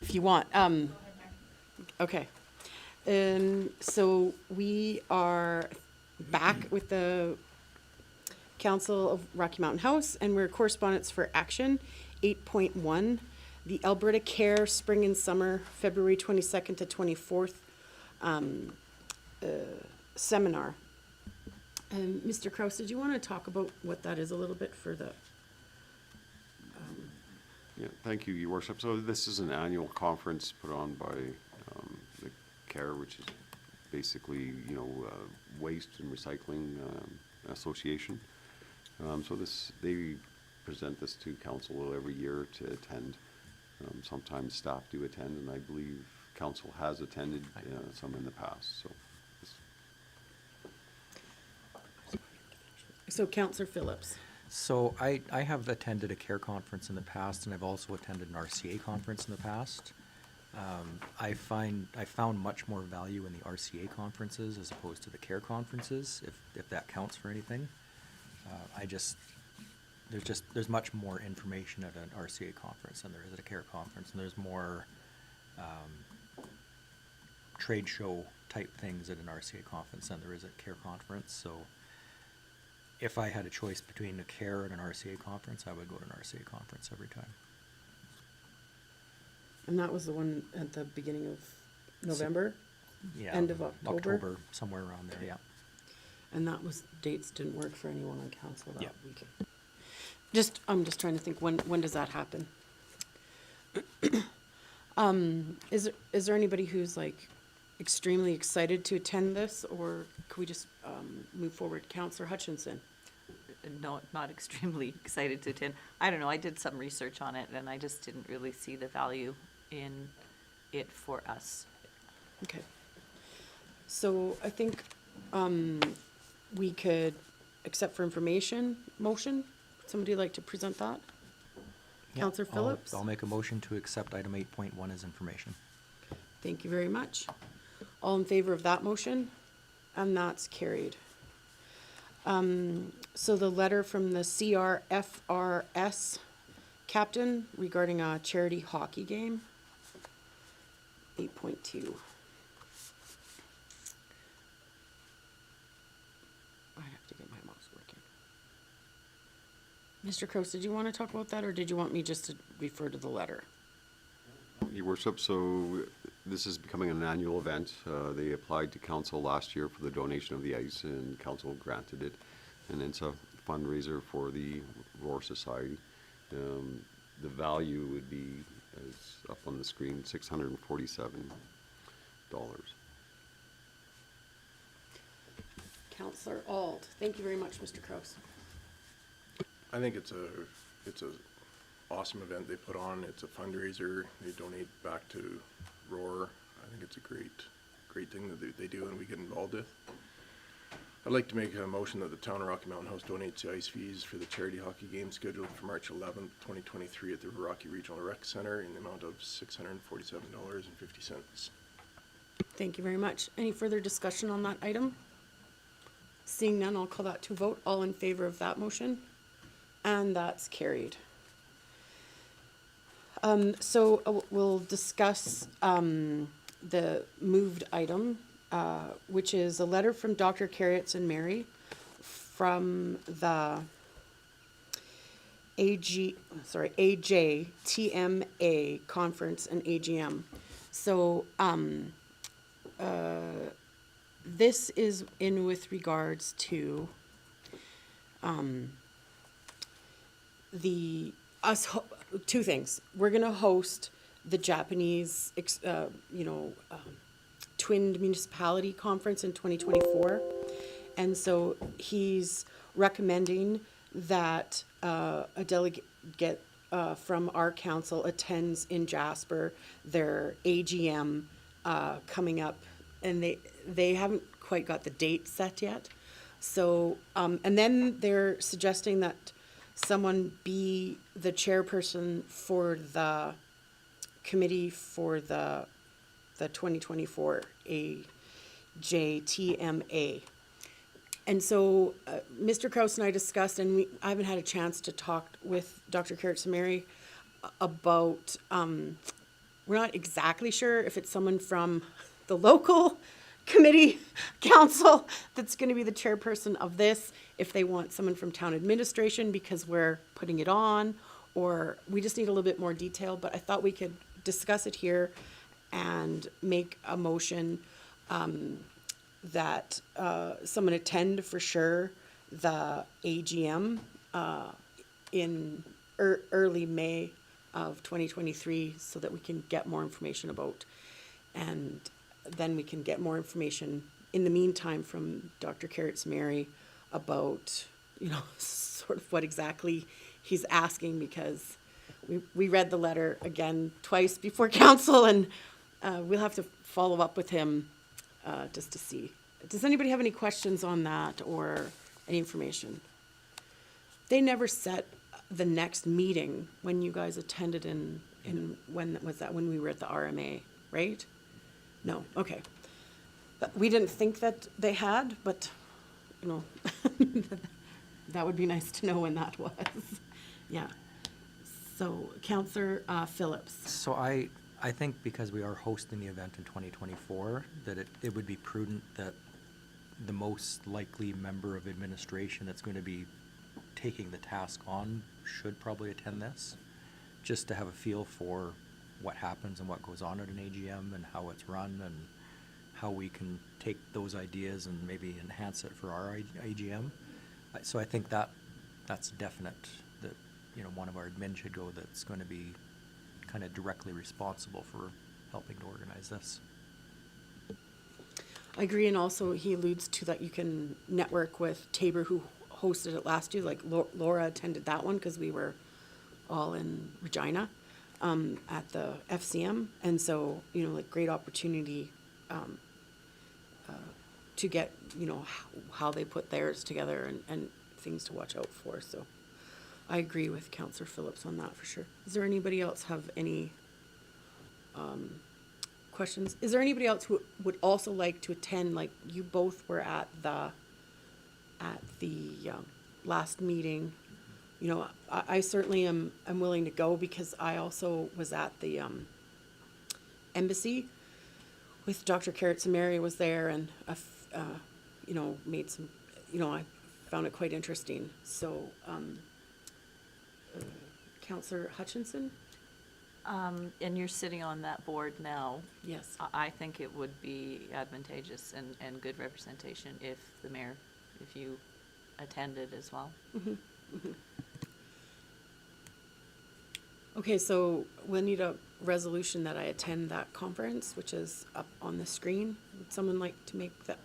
if you want. Okay. So we are back with the Council of Rocky Mountain House, and we're correspondence for action, 8.1, the Alberta Care Spring and Summer, February 22nd to 24th seminar. Mr. Kraus, did you want to talk about what that is a little bit for the, Yeah, thank you, Your Worship. So this is an annual conference put on by the CARE, which is basically, Waste and Recycling Association. So they present this to council every year to attend. Sometimes staff do attend, and I believe council has attended some in the past, so. so Councillor Phillips. So I have attended a CARE conference in the past, and I've also attended an RCA conference in the past. I found much more value in the RCA conferences as opposed to the CARE conferences, if that counts for anything. There's much more information at an RCA conference than there is at a CARE conference, and there's more trade show type things at an RCA conference than there is at CARE conference. So if I had a choice between a CARE and an RCA conference, I would go to an RCA conference every time. And that was the one at the beginning of November? Yeah, End of October? Somewhere around there, yeah. And that was, dates didn't work for anyone on council that Yeah. weekend. I'm just trying to think, when does that happen? Is there anybody who's like extremely excited to attend this, or could we just move forward? Councillor Hutchinson? No, not extremely excited to attend. I don't know, I did some research on it, and I just didn't really see the value in it for us. Okay. So I think we could accept for information motion. Somebody like to present that? Yeah, Councillor Phillips? I'll make a motion to accept item 8.1 as information. Thank you very much. All in favor of that motion? And that's carried. So the letter from the CRFRS captain regarding a charity hockey game, 8.2. I have to get my mouse working. Mr. Kroos, did you want to talk about that, or did you want me just to refer to the letter? Your Worship, so this is becoming an annual event. They applied to council last year for the donation of the ice, and council granted it. And it's a fundraiser for the Roar Society. The value would be, as up on the screen, $647. Councillor Auld. Thank you very much, Mr. Kroos. I think it's a awesome event they put on. It's a fundraiser. They donate back to Roar. I think it's a great thing that they do and we get involved with. I'd like to make a motion that the Town of Rocky Mountain House donates the ice fees for the charity hockey game scheduled for March 11th, 2023 at the Rocky Regional Rec Center in the amount of $647.50. Thank you very much. Any further discussion on that item? Seeing none, I'll call that to vote. All in favor of that motion? And that's carried. So we'll discuss the moved item, which is a letter from Dr. Carriotts and Mary from the AJTMA conference and AGM. So this is in with regards to two things. We're gonna host the Japanese, Twinned Municipality Conference in 2024. And so he's recommending that a delegate from our council attends in Jasper, their AGM coming up. And they haven't quite got the date set yet. So, and then they're suggesting that someone be the chairperson for the committee for the 2024 AJTMA. And so Mr. Kraus and I discussed, and I haven't had a chance to talk with Dr. Carriotts and Mary about we're not exactly sure if it's someone from the local committee council that's gonna be the chairperson of this, if they want someone from town administration because we're putting it on, or we just need a little bit more detail, but I thought we could discuss it here and make a motion that someone attend for sure the AGM in early May of 2023 so that we can get more information about, and then we can get more information in the meantime from Dr. Carrots Mary about, sort of what exactly he's asking, because we read the letter again twice before council, and we'll have to follow up with him just to see. Does anybody have any questions on that or any information? They never set the next meeting when you guys attended in when was that, when we were at the RMA, right? No, okay. But we didn't think that they had, but, that would be nice to know when that was. Yeah. So, Counselor Phillips. So I think because we are hosting the event in 2024, that it would be prudent that the most likely member of administration that's going to be taking the task on should probably attend this, just to have a feel for what happens and what goes on at an AGM and how it's run and how we can take those ideas and maybe enhance it for our AGM. So I think that's definite, that, one of our admin should go that's going to be kind of directly responsible for helping to organize this. I agree, and also he alludes to that you can network with Tabor, who hosted it last year, like Laura attended that one because we were all in Regina at the FCM, and so, great opportunity to get, how they put theirs together and things to watch out for, so I agree with Councillor Phillips on that for sure. Does there anybody else have any questions? Is there anybody else who would also like to attend, like you both were at the last meeting? I certainly am willing to go because I also was at the embassy with Dr. Carrots and Mary was there, and made some, I found it quite interesting. So, Councillor Hutchinson? And you're sitting on that board now. Yes. I think it would be advantageous and good representation if the mayor, if you attended as well. Okay, so we'll need a resolution that I attend that conference, which is up on the screen. Would someone like to make that?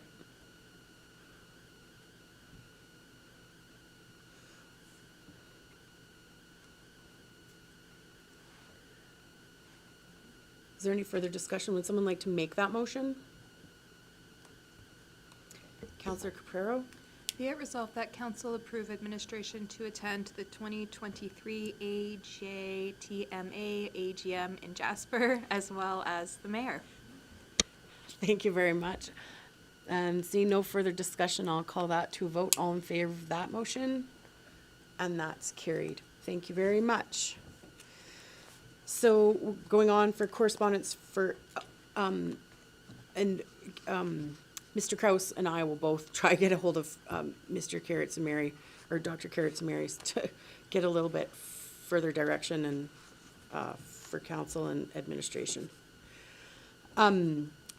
Is there any further discussion? Would someone like to make that motion? Councillor Caprero? Be it resolved that council approve administration to attend the 2023 AJTMA AGM in Jasper, as well as the mayor. Thank you very much. And seeing no further discussion, I'll call that to a vote. All in favor of that motion? And that's carried. Thank you very much. So going on for correspondence for, Mr. Kraus and I will both try to get a hold of Mr. Carrots and Mary, or Dr. Carrots and Mary's, to get a little bit further direction and for council and administration.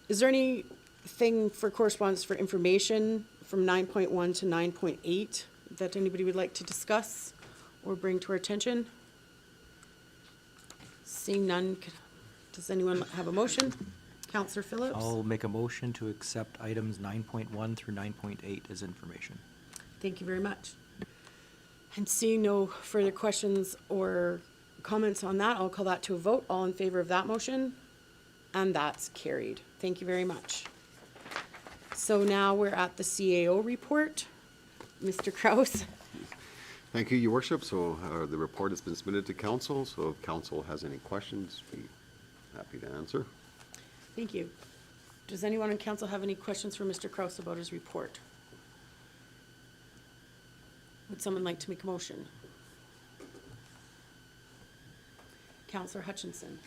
Is there anything for correspondence for information from 9.1 to 9.8 that anybody would like to discuss or bring to our attention? Seeing none, does anyone have a motion? Councillor Phillips? I'll make a motion to accept items 9.1 through 9.8 as information. Thank you very much. And seeing no further questions or comments on that, I'll call that to a vote. All in favor of that motion? And that's carried. Thank you very much. So now we're at the CAO report. Mr. Kraus? Thank you, Your Worship. So the report has been submitted to council, so if council has any questions, be happy to answer. Thank you. Does anyone on council have any questions for Mr. Kraus about his report? Would someone like to make a motion? Councillor Hutchinson.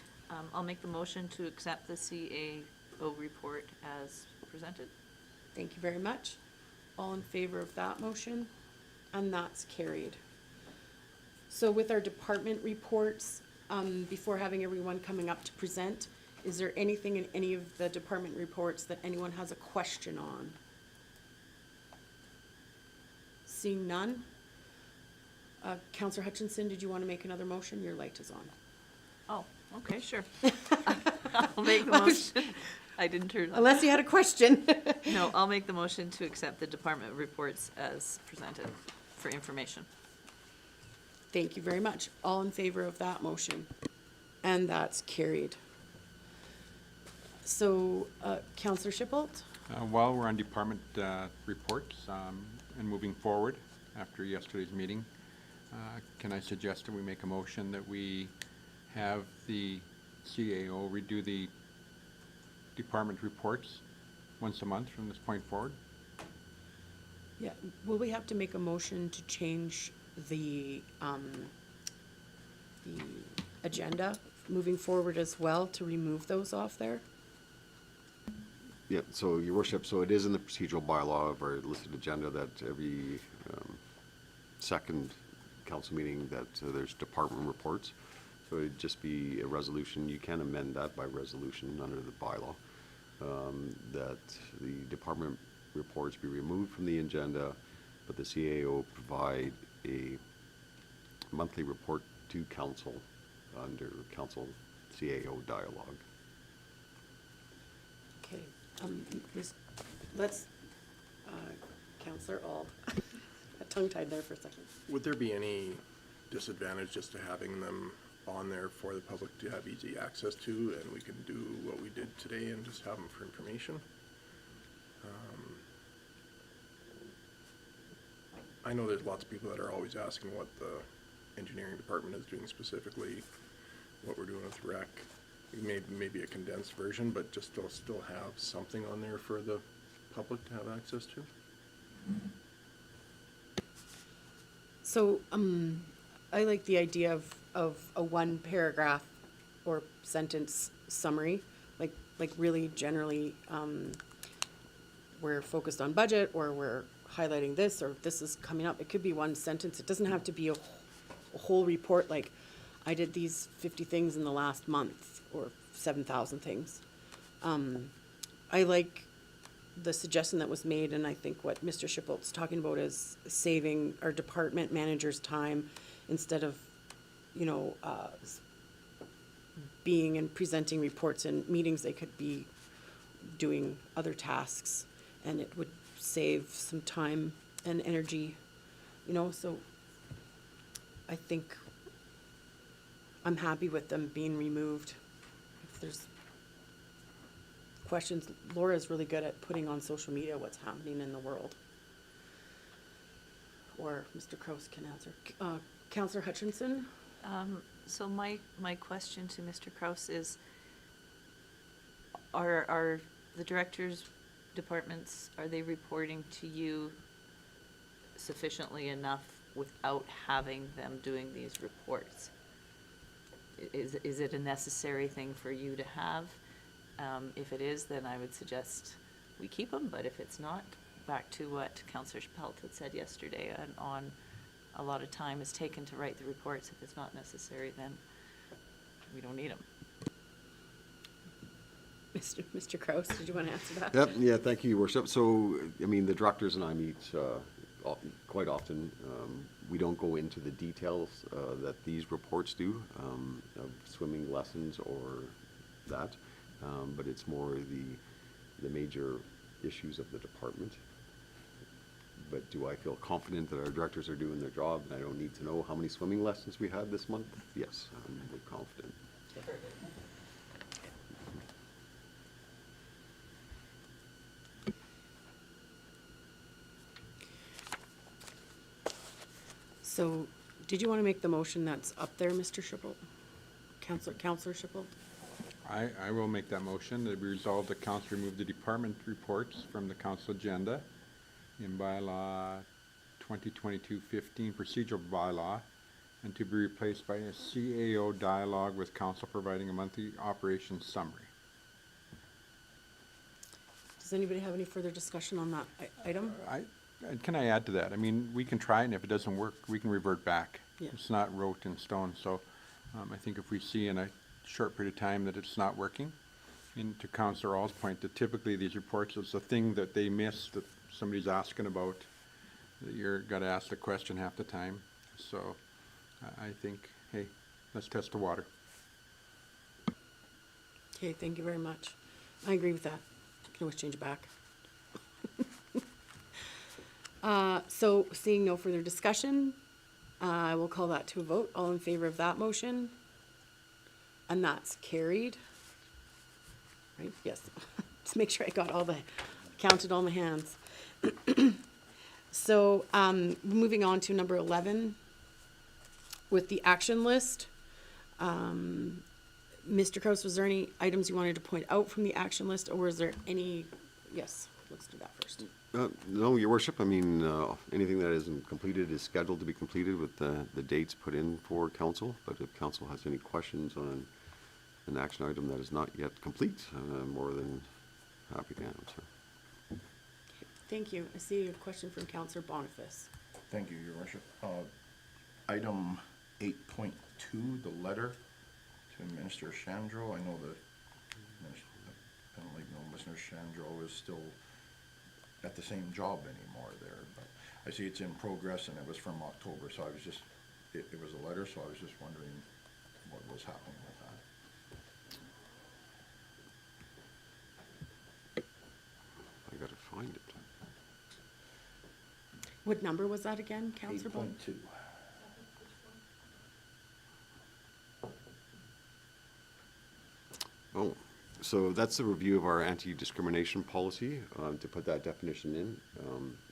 I'll make the motion to accept the CAO report as presented. Thank you very much. All in favor of that motion? And that's carried. So with our department reports, before having everyone coming up to present, is there anything in any of the department reports that anyone has a question on? Seeing none? Counselor Hutchinson, did you want to make another motion? Your light is on. Oh, okay, sure. I'll make the motion. I didn't turn it on. Unless you had a question. No, I'll make the motion to accept the department reports as presented for information. Thank you very much. All in favor of that motion? And that's carried. So, Counselor Shippold? While we're on department reports and moving forward after yesterday's meeting, can I suggest that we make a motion that we have the CAO redo the department reports once a month from this point forward? Yeah, will we have to make a motion to change the agenda moving forward as well, to remove those off there? Yeah, so your worship, so it is in the procedural bylaw of our listed agenda that every second council meeting that there's department reports. So it'd just be a resolution, you can amend that by resolution under the bylaw, that the department reports be removed from the agenda, but the CAO provide a monthly report to council under council CAO dialogue. Okay, let's, Counselor Auld, got tongue-tied there for a second. Would there be any disadvantage just to having them on there for the public to have easy access to, and we can do what we did today and just have them for information? I know there's lots of people that are always asking what the engineering department is doing specifically, what we're doing with rec. Maybe a condensed version, but just to still have something on there for the public to have access to. So, I like the idea of a one paragraph or sentence summary, like really generally, we're focused on budget, or we're highlighting this, or this is coming up. It could be one sentence. It doesn't have to be a whole report, like, I did these 50 things in the last month, or 7,000 things. I like the suggestion that was made, and I think what Mr. Schippold's talking about is saving our department managers time instead of, being and presenting reports in meetings. They could be doing other tasks, and it would save some time and energy, so I think I'm happy with them being removed. If there's questions, Laura's really good at putting on social media what's happening in the world. Or Mr. Kraus can answer. Counselor Hutchinson? So my question to Mr. Kraus is, are the directors' departments, are they reporting to you sufficiently enough without having them doing these reports? Is it a necessary thing for you to have? If it is, then I would suggest we keep them, but if it's not, back to what Councillor Spelt had said yesterday on a lot of time is taken to write the reports. If it's not necessary, then we don't need them. Mr. Kraus, did you want to answer that? Yep, yeah, thank you, Your Worship. So, the directors and I meet quite often. We don't go into the details that these reports do of swimming lessons or that, but it's more the major issues of the department. But do I feel confident that our directors are doing their job and I don't need to know how many swimming lessons we had this month? Yes, I'm confident. So, did you want to make the motion that's up there, Mr. Schippold? Counselor Schippold? I will make that motion that we resolve the council remove the department reports from the council agenda in bylaw 2022-15 procedural bylaw and to be replaced by a CAO dialogue with council providing a monthly operations summary. Does anybody have any further discussion on that item? Can I add to that? I mean, we can try, and if it doesn't work, we can revert back. Yeah. It's not wrote in stone, so I think if we see in a short period of time that it's not working, and to Councillor All's point, that typically these reports, it's a thing that they miss that somebody's asking about, that you're gotta ask the question half the time. So I think, hey, let's test the water. Okay, thank you very much. I agree with that. Can always change it back. So seeing no further discussion, I will call that to a vote. All in favor of that motion? And that's carried. Right, yes. Just make sure I got counted all my hands. So, moving on to number 11, with the action list. Mr. Kraus, was there any items you wanted to point out from the action list, or was there any, yes, let's do that first. No, Your Worship, I mean, anything that isn't completed is scheduled to be completed with the dates put in for council, but if council has any questions on an action item that is not yet complete, I'm more than happy to answer. Thank you. I see a question from Councillor Boniface. Thank you, Your Worship. Item 8.2, the letter to Minister Shandro. I know that, I don't like no Mr. Shandro is still at the same job anymore there, but I see it's in progress and it was from October, so I was just, it was a letter, so I was just wondering what was happening with that. I gotta find it. What number was that again, Councillor Boniface? 8.2. Oh, so that's the review of our anti-discrimination policy, to put that definition in.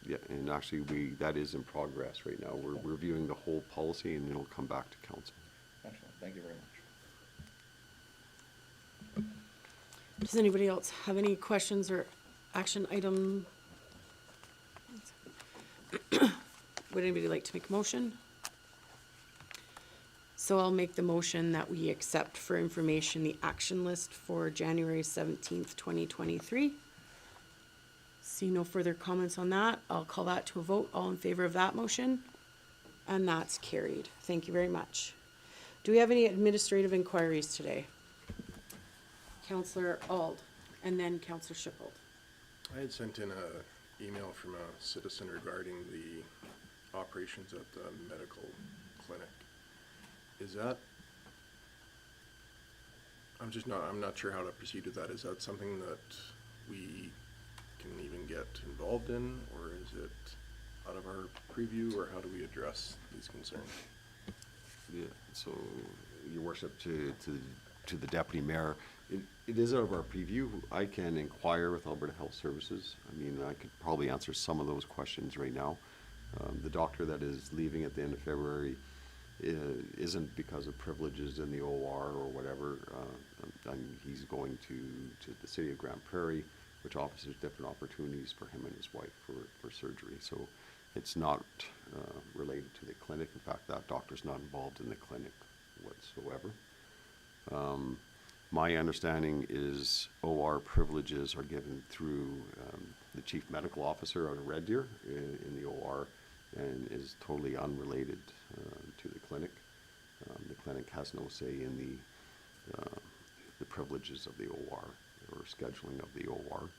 Yeah, and actually that is in progress right now. We're reviewing the whole policy and it'll come back to council. Excellent, thank you very much. Does anybody else have any questions or action item? Would anybody like to make a motion? So I'll make the motion that we accept for information the action list for January 17th, 2023. See no further comments on that. I'll call that to a vote. All in favor of that motion? And that's carried. Thank you very much. Do we have any administrative inquiries today? Councillor Ald, and then Councillor Schippold. I had sent in a email from a citizen regarding the operations at the medical clinic. Is that, I'm not sure how to proceed with that. Is that something that we can even get involved in, or is it out of our preview, or how do we address these concerns? Yeah, so, Your Worship, to the Deputy Mayor, it is out of our preview. I can inquire with Alberta Health Services. I mean, I could probably answer some of those questions right now. The doctor that is leaving at the end of February isn't because of privileges in the OR or whatever. He's going to the city of Grand Prairie, which offers different opportunities for him and his wife for surgery. So it's not related to the clinic. In fact, that doctor's not involved in the clinic whatsoever. My understanding is OR privileges are given through the chief medical officer out of Red Deer in the OR, and is totally unrelated to the clinic. The clinic has no say in the privileges of the OR or scheduling of the OR.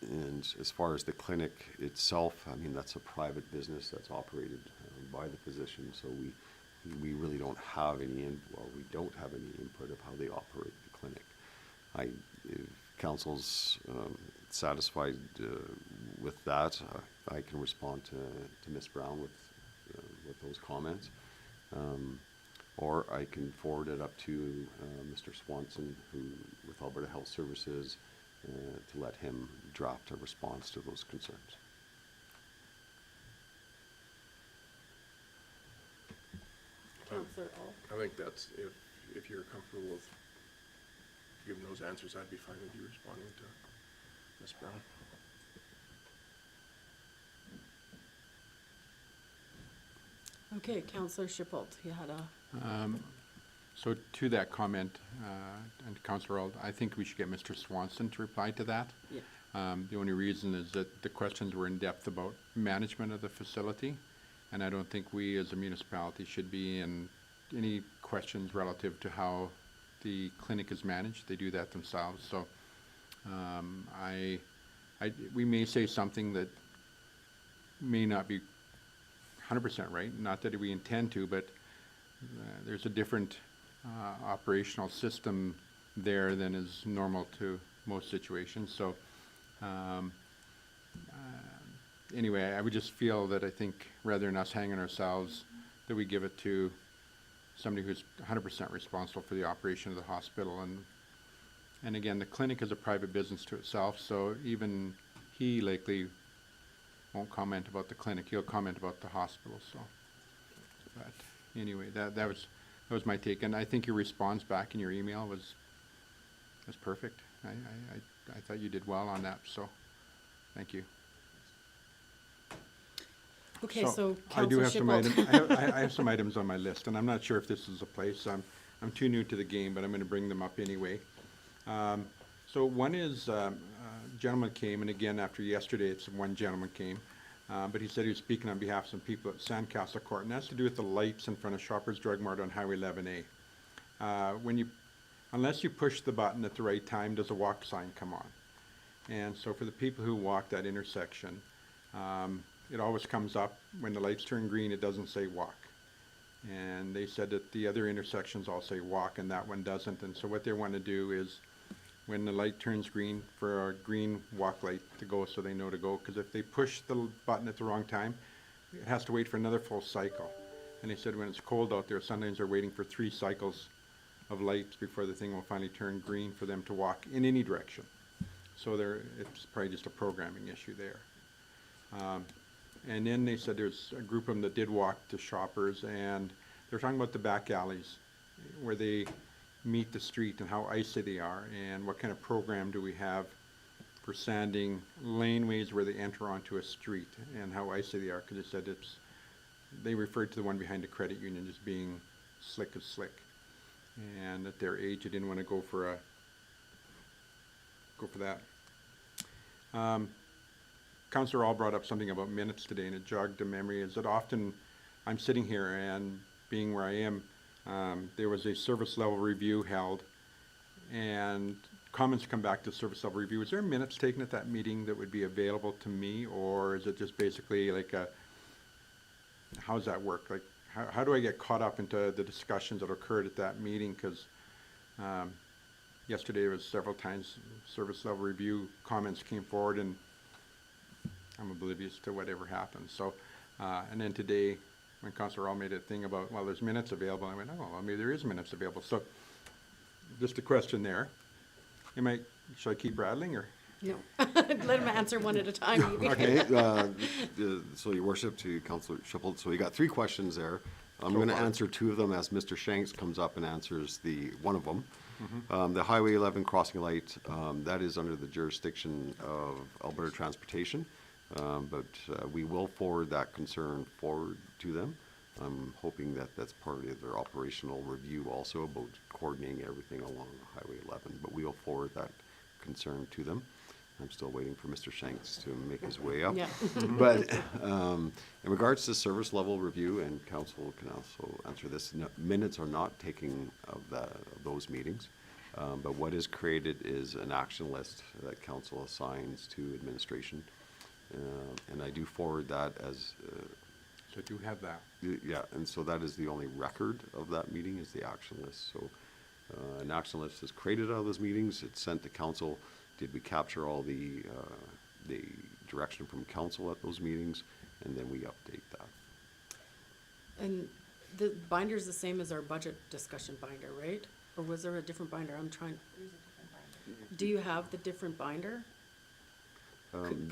And as far as the clinic itself, I mean, that's a private business that's operated by the physician, so we really don't have any we don't have any input of how they operate the clinic. If council's satisfied with that, I can respond to Ms. Brown with those comments. Or I can forward it up to Mr. Swanson, who, with Alberta Health Services, to let him draft a response to those concerns. Councillor Ald. I think that's, if you're comfortable with giving those answers, I'd be fine with you responding to Ms. Brown. Okay, Counselor Shippold, you had a, So to that comment, and Councillor Auld, I think we should get Mr. Swanson to reply to that. yeah. The only reason is that the questions were in depth about management of the facility, and I don't think we as a municipality should be in any questions relative to how the clinic is managed. They do that themselves, so we may say something that may not be 100% right, not that we intend to, but there's a different operational system there than is normal to most situations. So anyway, I would just feel that I think rather than us hanging ourselves, that we give it to somebody who's 100% responsible for the operation of the hospital. And again, the clinic is a private business to itself, so even he likely won't comment about the clinic. He'll comment about the hospital. So, but anyway, that was my take, and I think your response back in your email was perfect. I thought you did well on that. So, thank you. Okay, so I do Counselor have some Shippold. I have some items on my list, and I'm not sure if this is a place. I'm too new to the game, but I'm going to bring them up anyway. So one is a gentleman came, and again after yesterday, it's one gentleman came, but he said he was speaking on behalf of some people at Sandcastle Court, and that's to do with the lights in front of Shoppers Drug Mart on Highway 11A. Unless you push the button at the right time, does a walk sign come on? And so for the people who walk that intersection, it always comes up when the lights turn green, it doesn't say walk. And they said that the other intersections all say walk and that one doesn't. And so what they want to do is when the light turns green, for a green walk light to go so they know to go. Because if they push the button at the wrong time, it has to wait for another full cycle. And they said when it's cold out there, sometimes they're waiting for 3 cycles of lights before the thing will finally turn green for them to walk in any direction. So it's probably just a programming issue there. And then they said there's a group of them that did walk to Shoppers, and they're talking about the back alleys where they meet the street and how icy they are, and what kind of program do we have for sanding laneways where they enter onto a street and how icy they are, because they said they referred to the one behind the credit union as being slick as slick, and at their age they didn't want to go for that. Councillor All brought up something about minutes today, and it jogged a memory. Is that often I'm sitting here, and being where I am, there was a service level review held, and comments come back to service level review. Is there minutes taken at that meeting that would be available to me, or is it just basically like how does that work? Like, how do I get caught up into the discussions that occurred at that meeting? Because yesterday there was several times service level review comments came forward, and I'm oblivious to whatever happened. So, and then today, when Councillor All made a thing about, well, there's minutes available, I went, oh, well, maybe there is minutes available. So, just a question there. Should I keep rattling, or? No, let him answer one at a time. Okay, so your worship, to Councillor Shippold, so you got 3 questions there. I'm going to answer 2 of them as Mr. Shanks comes up and answers one of them. The Highway 11 crossing light, that is under the jurisdiction of Alberta Transportation, but we will forward that concern forward to them. I'm hoping that that's part of their operational review also about coordinating everything along Highway 11, but we will forward that concern to them. I'm still waiting for Mr. Shanks to make his way up. Yeah. But in regards to service level review, and council can also answer this, minutes are not taking of those meetings. But what is created is an action list that council assigns to administration. And I do forward that as... So I do have that. Yeah, and so that is the only record of that meeting is the action list. So an action list is created out of those meetings. It's sent to council. Did we capture all the direction from council at those meetings? And then we update that. And the binder's the same as our budget discussion binder, right? Or was there a different binder? There's a different binder. Do you have the different binder? Could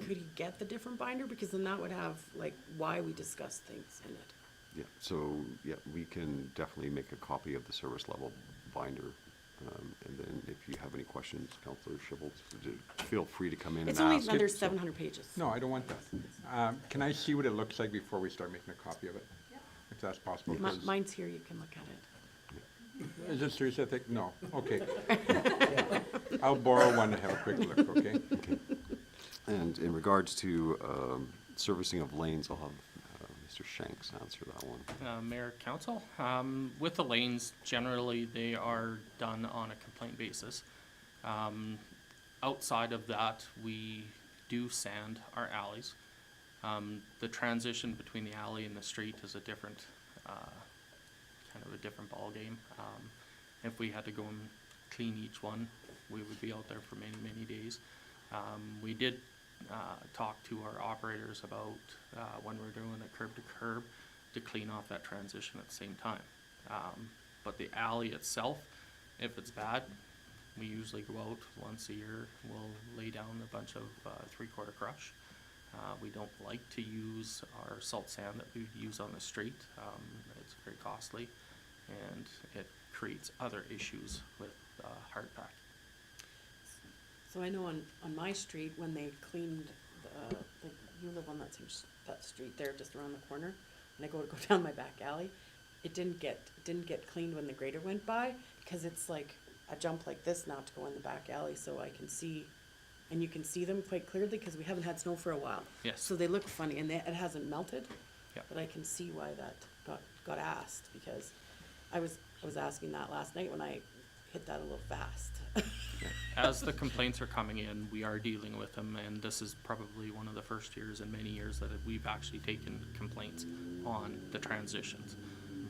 he get the different binder? Because then that would have, like, why we discuss things in it. Yeah, so, yeah, we can definitely make a copy of the service level binder. And then if you have any questions, Councillor Shippold, feel free to come in and ask. It's only it, another so- 700 pages. No, I don't want that. Can I see what it looks like before we start making a copy of it? that's possible. Mi- 'cause- Mine's here, you can look at it. Is it Teresa? I think, no, okay. I'll borrow one to have a quick look, okay? And in regards to servicing of lanes, I'll have Mr. Shanks answer that one. Mayor, Council. With the lanes, generally, they are done on a complaint basis. Outside of that, we do sand our alleys. The transition between the alley and the street is a different, kind of a different ballgame. If we had to go and clean each one, we would be out there for many, many days. We did talk to our operators about when we're doing a curb to curb to clean off that transition at the same time. But the alley itself, if it's bad, we usually go out once a year. We'll lay down a bunch of 3/4 crush. We don't like to use our salt sand that we would use on the street. It's very costly, and it creates other issues with hard pack. So I know on my street, when they cleaned you live on that street there, just around the corner, and I go down my back alley, it didn't get cleaned when the grader went by, because it's like a jump like this now to go in the back alley, so I can see, and you can see them quite clearly, because we haven't had snow for a while. Yes. So they look funny, and it hasn't melted. Yep. But I can see why that got asked, because I was asking that last night when I hit that a little fast. As the complaints are coming in, we are dealing with them, and this is probably one of the first years in many years that we've actually taken complaints on the transitions.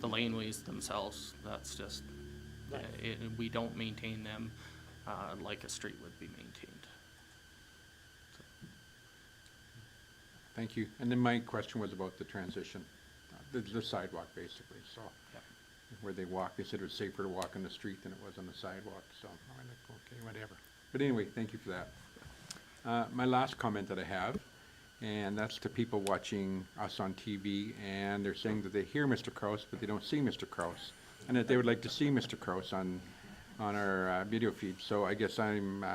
The laneways themselves, that's just, Right. we don't maintain them like a street would be maintained. Thank you. And then my question was about the transition, the sidewalk, basically, so. Yep. Where they walk, they said it was safer to walk on the street than it was on the sidewalk, so, I'm like, okay, whatever. But anyway, thank you for that. My last comment that I have, and that's to people watching us on TV, and they're saying that they hear Mr. Kraus, but they don't see Mr. Kraus, and that they would like to see Mr. Kraus on our video feed. So I guess I'm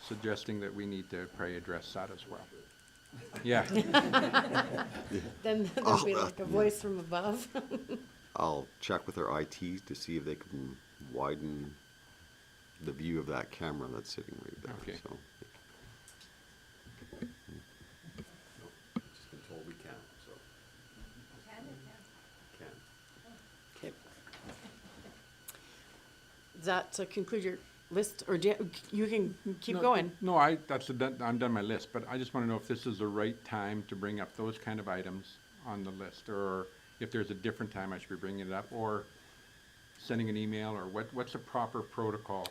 suggesting that we need to probably address that as well. Yeah, Then there'll be like a voice from above. I'll check with our IT to see if they can widen the view of that camera that's sitting right there, Okay. so. Just been told we can, so. Can. Okay. Does that conclude your list, or you can keep No, going? No, I'm done my list, but I just want to know if this is the right time to bring up those kind of items on the list, or if there's a different time I should be bringing it up, or sending an email, or what's the proper protocol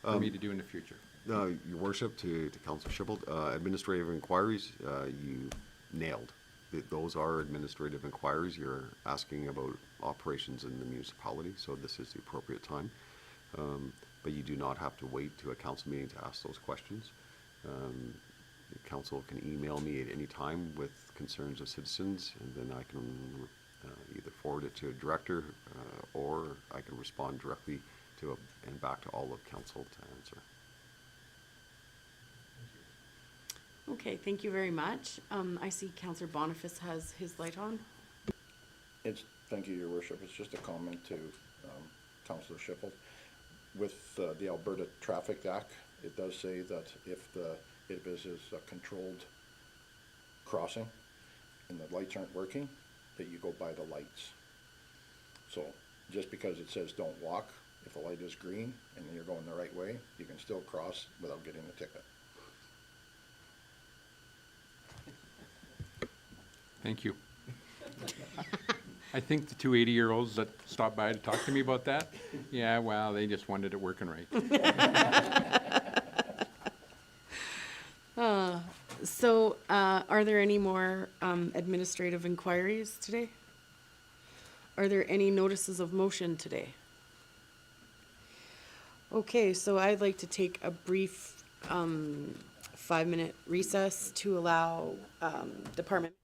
for me to do in the future? Your worship, to Councilor Shipple, administrative inquiries, you nailed. Those are administrative inquiries. You're asking about operations in the municipality, so this is the appropriate time. But you do not have to wait to a council meeting to ask those questions. The council can email me at any time with concerns of citizens, and then I can either forward it to a director, or I can respond directly to and back to all of council to answer. Okay, thank you very much. I see Councillor Boniface has his light on. Thank you, your worship. It's just a comment to Councilor Shipple. With the Alberta Traffic Act, it does say that if it is a controlled crossing and the lights aren't working, that you go by the lights. So just because it says don't walk, if the light is green and you're going the right way, you can still cross without getting a ticket. Thank you. I think the two 80-year-olds that stopped by to talk to me about that, yeah, well, they just wanted it working right. So, are there any more administrative inquiries today? Are there any notices of motion today? Okay, so I'd like to take a brief 5-minute recess to allow department